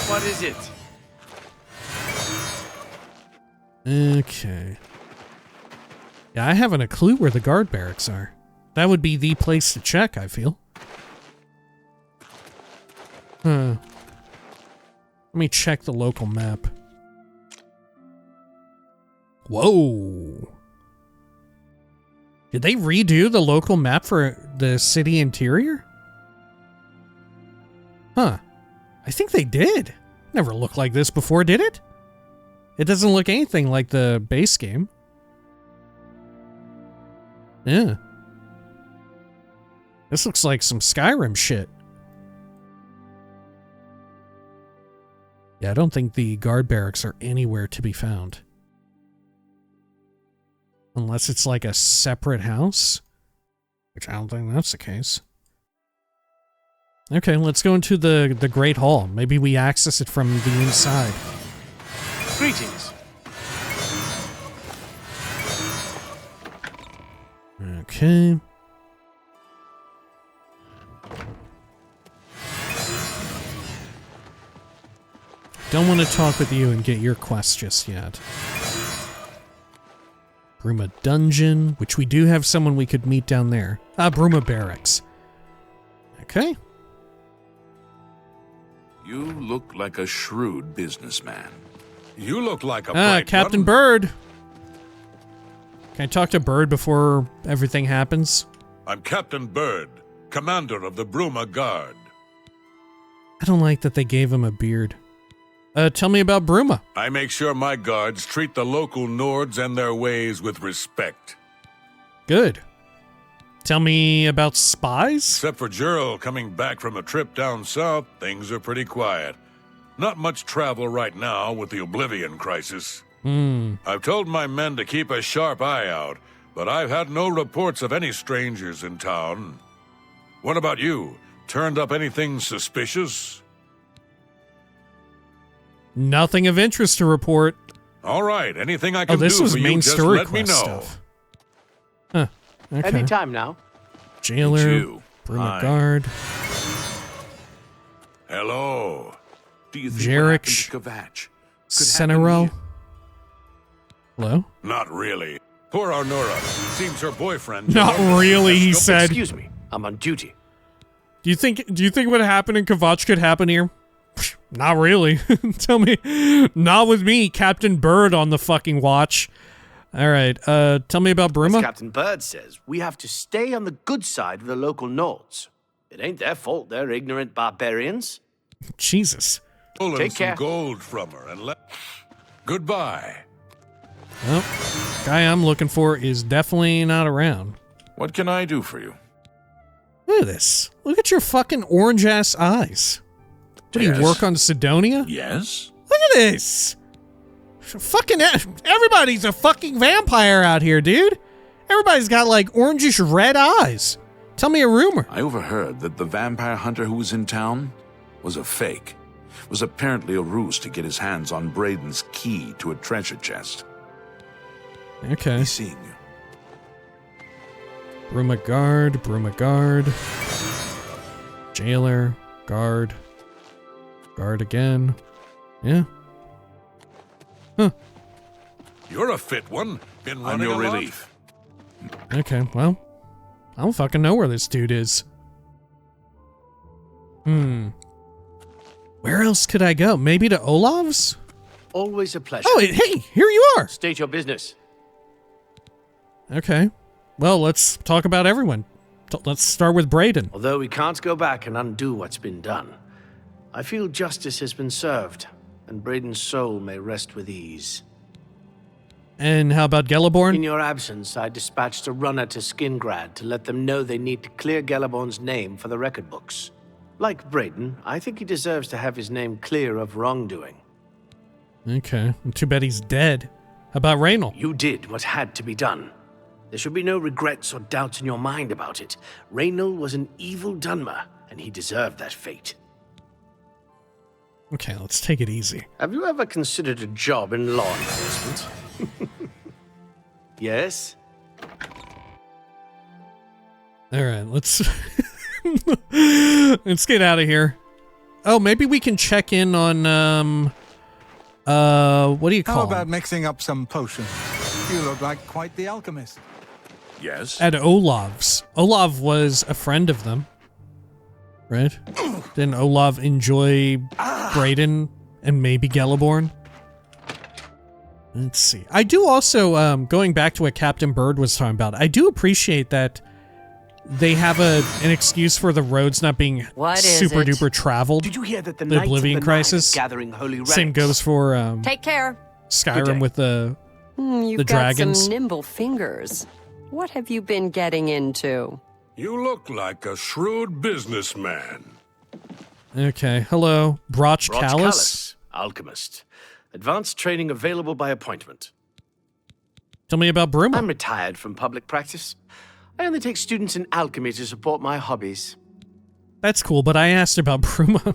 Speaker 1: What is it?
Speaker 2: Okay. Yeah, I haven't a clue where the guard barracks are. That would be the place to check, I feel. Let me check the local map. Whoa. Did they redo the local map for the city interior? Huh. I think they did. Never looked like this before, did it? It doesn't look anything like the base game. Yeah. This looks like some Skyrim shit. Yeah, I don't think the guard barracks are anywhere to be found. Unless it's like a separate house. Which I don't think that's the case. Okay, let's go into the Great Hall. Maybe we access it from the inside.
Speaker 1: Greetings.
Speaker 2: Okay. Don't want to talk with you and get your quest just yet. Bruma Dungeon, which we do have someone we could meet down there. Bruma Barracks. Okay.
Speaker 3: You look like a shrewd businessman.
Speaker 11: You look like a bright
Speaker 2: Captain
Speaker 11: one.
Speaker 2: Bird. Can I talk to Bird before everything happens?
Speaker 11: I'm Captain Bird, commander of the Bruma Guard.
Speaker 2: I don't like that they gave him a beard. Tell me about Bruma.
Speaker 11: I make sure my guards treat the local Nords and their ways with respect.
Speaker 2: Good. Tell me about spies?
Speaker 11: Except for Gerald coming back from a trip down south, things are pretty quiet. Not much travel right now with the Oblivion crisis. I've told my men to keep a sharp eye out, but I've had no reports of any strangers in town. What about you? Turned up anything suspicious?
Speaker 2: Nothing of interest to report.
Speaker 11: All right, anything I can
Speaker 2: this
Speaker 11: do
Speaker 2: was
Speaker 11: for
Speaker 2: main
Speaker 11: you, just
Speaker 2: story
Speaker 11: let me know.
Speaker 2: quest stuff. Huh. Okay.
Speaker 1: Anytime now.
Speaker 2: Jailer,
Speaker 3: you.
Speaker 2: Bruma
Speaker 3: Hi.
Speaker 2: Guard,
Speaker 3: Hello. Do you think
Speaker 2: Jarek,
Speaker 3: what happened to Kvatch?
Speaker 2: Senero. Hello?
Speaker 11: Not really. Poor Arnora. Seems her boyfriend...
Speaker 2: Not really, he said.
Speaker 1: Excuse me, I'm on duty.
Speaker 2: Do you think what happened in Kvatch could happen here? Not really. Tell me. Not with me, Captain Bird on the fucking watch. All right, tell me about Bruma.
Speaker 1: As Captain Bird says, we have to stay on the good side of the local Nords. It ain't their fault they're ignorant barbarians.
Speaker 2: Jesus.
Speaker 11: Stolen
Speaker 1: Take
Speaker 11: some
Speaker 1: care.
Speaker 11: gold from her and let... Goodbye.
Speaker 2: Well, guy I'm looking for is definitely not around.
Speaker 3: What can I do for you?
Speaker 2: Look at this. Look at your fucking orange-ass eyes. What, do you
Speaker 3: Yes.
Speaker 2: work on Sidonia?
Speaker 3: Yes?
Speaker 2: Look at this. Fucking everybody's a fucking vampire out here, dude. Everybody's got like orangish red eyes. Tell me a rumor.
Speaker 3: I overheard that the vampire hunter who was in town was a fake. Was apparently a ruse to get his hands on Bradon's key to a treasure chest.
Speaker 2: Okay.
Speaker 3: He's seeing you.
Speaker 2: Bruma Guard. Jailer, Guard. Guard again. Yeah. Huh.
Speaker 11: You're a fit one. Been
Speaker 3: I'm
Speaker 11: running
Speaker 3: your
Speaker 11: a lot?
Speaker 3: relief.
Speaker 2: Okay, well, I don't fucking know where this dude is. Where else could I go? Maybe to Olav's?
Speaker 1: Always a pleasure.
Speaker 2: Oh, hey, here you are.
Speaker 1: State your business.
Speaker 2: Okay. Well, let's talk about everyone. Let's start with Bradon.
Speaker 1: Although we can't go back and undo what's been done, I feel justice has been served, and Bradon's soul may rest with ease.
Speaker 2: And how about Geliborn?
Speaker 1: In your absence, I dispatched a runner to Skingrad to let them know they need to clear Geliborn's name for the record books. Like Bradon, I think he deserves to have his name clear of wrongdoing.
Speaker 2: Okay. Too bad he's dead. How about Raynil?
Speaker 1: You did what had to be done. There should be no regrets or doubts in your mind about it. Raynil was an evil Dunmer, and he deserved that fate.
Speaker 2: Okay, let's take it easy.
Speaker 1: Have you ever considered a job in law enforcement? Yes?
Speaker 2: Alright, let's... let's get out of here. Oh, maybe we can check in on, what do you call
Speaker 8: How
Speaker 2: him?
Speaker 8: about mixing up some potions? You look like quite the alchemist.
Speaker 3: Yes?
Speaker 2: At Olav's. Olav was a friend of them. Right? Didn't Olav enjoy Bradon and maybe Geliborn? Let's see. I do also, going back to what Captain Bird was talking about, I do appreciate that they have an excuse for the roads not being
Speaker 6: What is
Speaker 2: super
Speaker 6: it?
Speaker 2: duper traveled.
Speaker 1: Did you hear that the
Speaker 2: The
Speaker 1: Knights
Speaker 2: Oblivion
Speaker 1: of the Nine are
Speaker 2: Crisis?
Speaker 1: gathering holy relics?
Speaker 2: Same goes for
Speaker 6: Take care.
Speaker 2: Skyrim with the
Speaker 6: You've
Speaker 2: the
Speaker 6: got
Speaker 2: dragons.
Speaker 6: some nimble fingers. What have you been getting into?
Speaker 11: You look like a shrewd businessman.
Speaker 2: Okay, hello. Broch
Speaker 1: Broch
Speaker 2: Callis?
Speaker 1: Callis, alchemist. Advanced training available by appointment.
Speaker 2: Tell me about Bruma.
Speaker 1: I'm retired from public practice. I only take students in alchemy to support my hobbies.
Speaker 2: That's cool, but I asked about Bruma.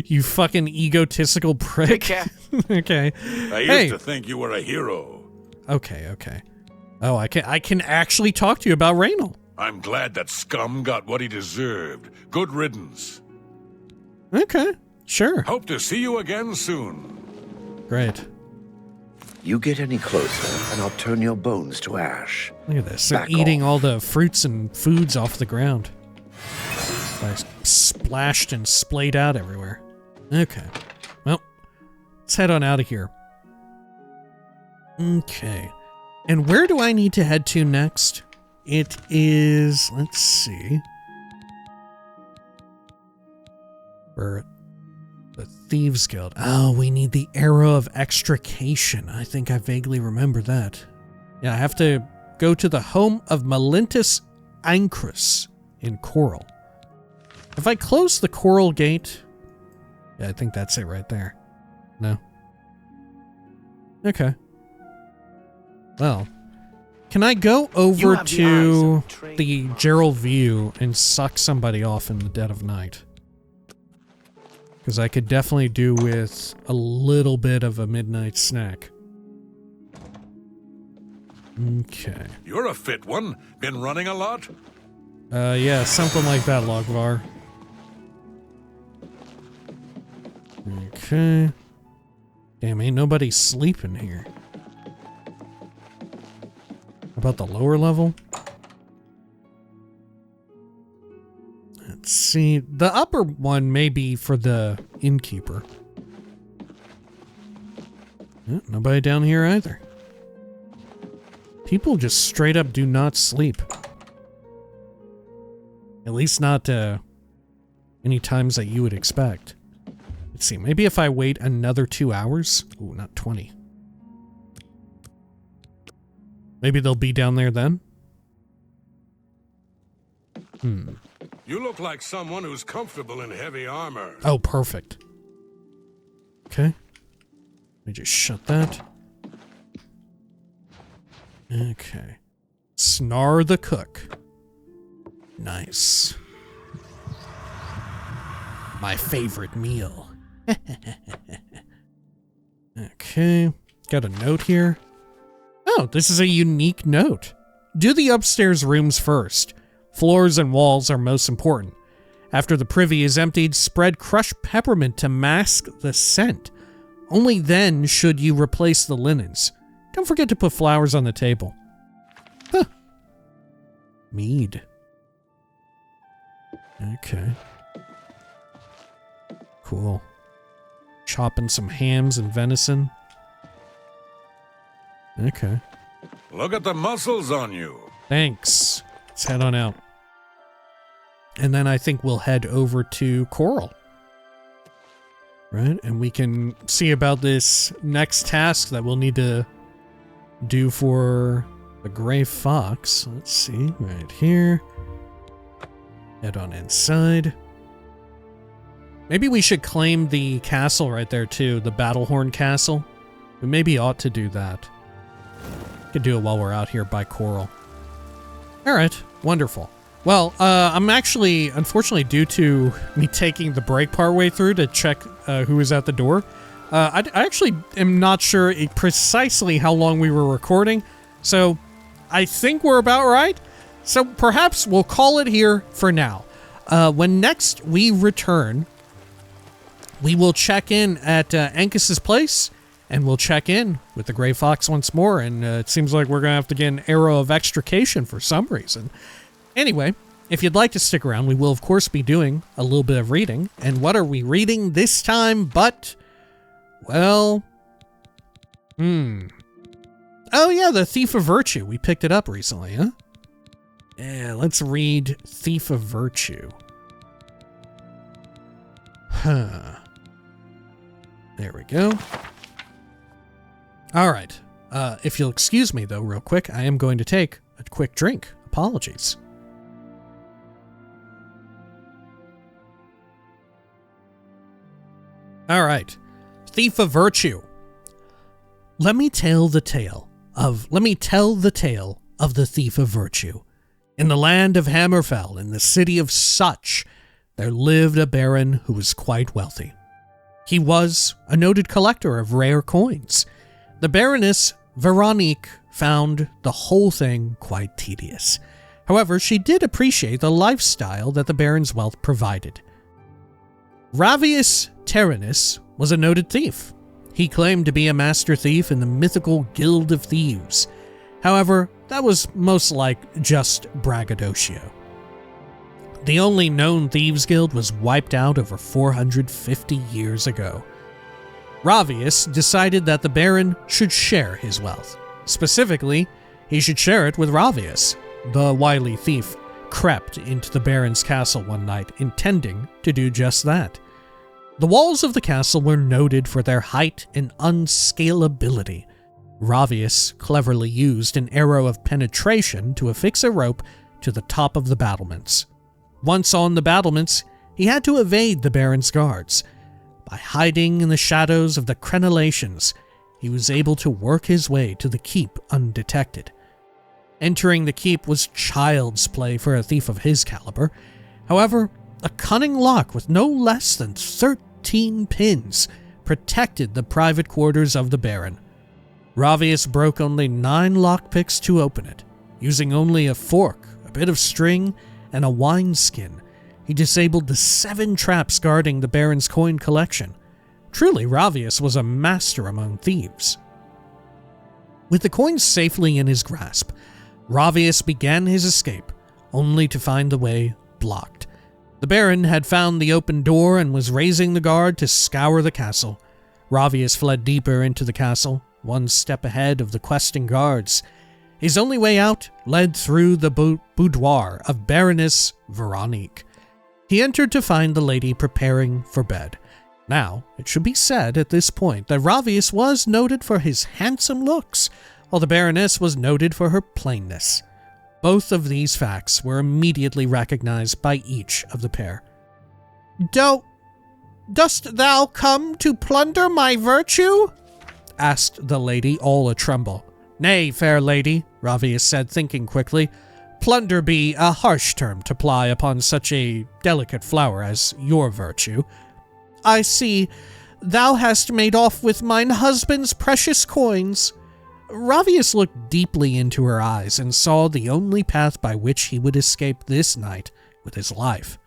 Speaker 2: You fucking egotistical prick.
Speaker 1: Take care.
Speaker 2: Okay.
Speaker 11: I used to think you were a hero.
Speaker 2: Okay. Oh, I can actually talk to you about Raynil.
Speaker 11: I'm glad that scum got what he deserved. Good riddance.
Speaker 2: Okay, sure.
Speaker 11: Hope to see you again soon.
Speaker 2: Great.
Speaker 7: You get any closer, and I'll turn your bones to ash.
Speaker 2: Look at this. They're
Speaker 7: Back
Speaker 2: eating
Speaker 7: off.
Speaker 2: all the fruits and foods off the ground. Like splashed and splayed out everywhere. Okay. Well, let's head on out of here. Okay. And where do I need to head to next? It is, let's see. Where the Thieves Guild. Oh, we need the Arrow of Extrication. I think I vaguely remember that. Yeah, I have to go to the home of Malintus Ancrus in Coral. If I close the Coral Gate... Yeah, I think that's it right there. No? Okay. Well, can I go over to the Gerald View and suck somebody off in the dead of night? Because I could definitely do with a little bit of a midnight snack. Okay.
Speaker 11: You're a fit one. Been running a lot?
Speaker 2: Yeah, something like that, Logvar. Okay. Damn, ain't nobody sleeping here. About the lower level? Let's see. The upper one may be for the innkeeper. Yeah, nobody down here either. People just straight up do not sleep. At least not any times that you would expect. Let's see, maybe if I wait another 2 hours? Ooh, not 20. Maybe they'll be down there then?
Speaker 11: You look like someone who's comfortable in heavy armor.
Speaker 2: Oh, perfect. Okay. Let me just shut that. Okay. Snar the Cook. Nice. My favorite meal. Okay. Got a note here. Oh, this is a unique note. Do the upstairs rooms first. Floors and walls are most important. After the privy is emptied, spread crushed peppermint to mask the scent. Only then should you replace the linens. Don't forget to put flowers on the table. Huh. Mead. Okay. Cool. Chopping some hams and venison. Okay.
Speaker 11: Look at the muscles on you.
Speaker 2: Thanks. Let's head on out. And then I think we'll head over to Coral. Right? And we can see about this next task that we'll need to do for the Gray Fox. Let's see. Right here. Head on inside. Maybe we should claim the castle right there too. The Battlehorn Castle. We maybe ought to do that. Could do it while we're out here by Coral. Alright, wonderful. Well, I'm actually, unfortunately, due to me taking the break partway through to check who was at the door, I actually am not sure precisely how long we were recording, so I think we're about right. So perhaps we'll call it here for now. When next we return, we will check in at Ancus's place, and we'll check in with the Gray Fox once more, and it seems like we're going to have to get an Arrow of Extrication for some reason. Anyway, if you'd like to stick around, we will of course be doing a little bit of reading. And what are we reading this time but, well, oh yeah, The Thief of Virtue. We picked it up recently, huh? Yeah, let's read Thief of Virtue. Huh. There we go. All right. If you'll excuse me, though, real quick, I am going to take a quick drink. Apologies. All right. Thief of Virtue. Let me tell the tale of the Thief of Virtue. In the land of Hammerfell, in the city of Such, there lived a baron who was quite wealthy. He was a noted collector of rare coins. The Baroness Veronique found the whole thing quite tedious. However, she did appreciate the lifestyle that the baron's wealth provided. Ravius Tyrannus was a noted thief. He claimed to be a master thief in the mythical Guild of Thieves. However, that was most like just braggadocio. The only known thieves guild was wiped out over 450 years ago. Ravius decided that the Baron should share his wealth. Specifically, he should share it with Ravius. The wily thief crept into the Baron's castle one night, intending to do just that. The walls of the castle were noted for their height and unscalability. Ravius cleverly used an arrow of penetration to affix a rope to the top of the battlements. Once on the battlements, he had to evade the Baron's guards. By hiding in the shadows of the crenellations, he was able to work his way to the keep undetected. Entering the keep was child's play for a thief of his caliber. However, a cunning lock with no less than 13 pins protected the private quarters of the Baron. Ravius broke only 9 lockpicks to open it. Using only a fork, a bit of string, and a wineskin, he disabled the 7 traps guarding the Baron's coin collection. Truly, Ravius was a master among thieves. With the coins safely in his grasp, Ravius began his escape, only to find the way blocked. The Baron had found the open door and was raising the guard to scour the castle. Ravius fled deeper into the castle, one step ahead of the questing guards. His only way out led through the boudoir of Baroness Veronique. He entered to find the lady preparing for bed. Now, it should be said at this point that Ravius was noted for his handsome looks, while the Baroness was noted for her plainness. Both of these facts were immediately recognized by each of the pair. Dost thou come to plunder my virtue? Asked the lady, all a-tremble. Nay, fair lady, Ravius said, thinking quickly. Plunder be a harsh term to ply upon such a delicate flower as your virtue. I see, thou hast made off with mine husband's precious coins. Ravius looked deeply into her eyes and saw the only path by which he would escape this night with his life.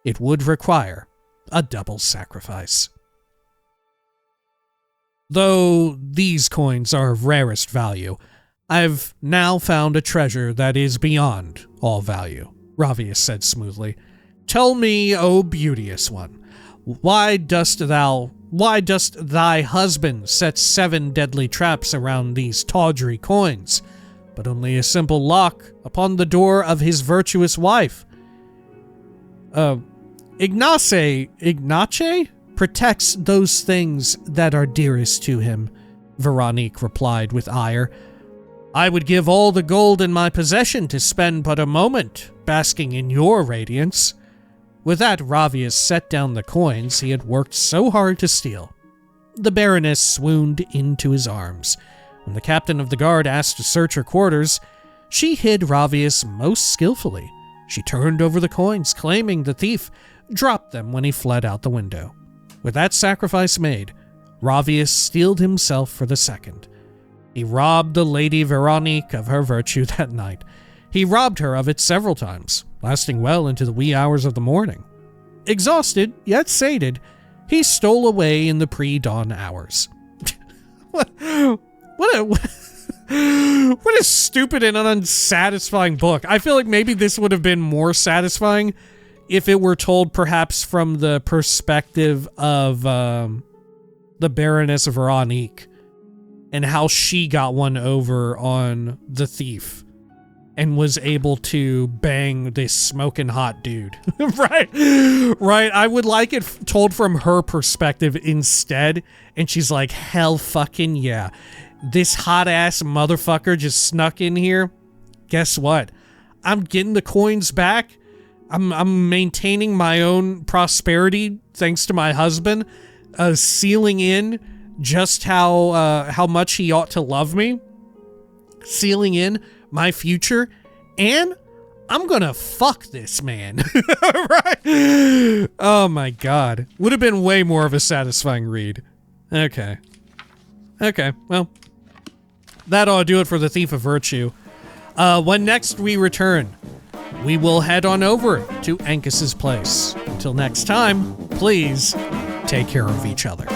Speaker 2: It would require a double sacrifice. Though these coins are of rarest value, I've now found a treasure that is beyond all value, Ravius said smoothly. Tell me, O beauteous one, why dost thy husband set 7 deadly traps around these tawdry coins, but only a simple lock upon the door of his virtuous wife? Ignace protects those things that are dearest to him, Veronique replied with ire. I would give all the gold in my possession to spend but a moment basking in your radiance. With that, Ravius set down the coins he had worked so hard to steal. The Baroness swooned into his arms. When the captain of the guard asked to search her quarters, she hid Ravius most skillfully. She turned over the coins, claiming the thief dropped them when he fled out the window. With that sacrifice made, Ravius steeled himself for the second. He robbed the Lady Veronique of her virtue that night. He robbed her of it several times, lasting well into the wee hours of the morning. Exhausted, yet sated, he stole away in the pre-dawn hours. What a stupid and unsatisfying book. I feel like maybe this would have been more satisfying if it were told perhaps from the perspective of the Baroness Veronique and how she got one over on the thief and was able to bang this smoking hot dude. Right. I would like it told from her perspective instead. And she's like, hell fucking yeah. This hot ass motherfucker just snuck in here. Guess what? I'm getting the coins back. I'm maintaining my own prosperity thanks to my husband. sealing in just how much he ought to love me, sealing in my future, and I'm gonna fuck this man. Right? Oh my god. Would have been way more of a satisfying read. Okay. Okay, well, that ought to do it for the Thief of Virtue. When next we return, we will head on over to Ancus's place. Until next time, please take care of each other.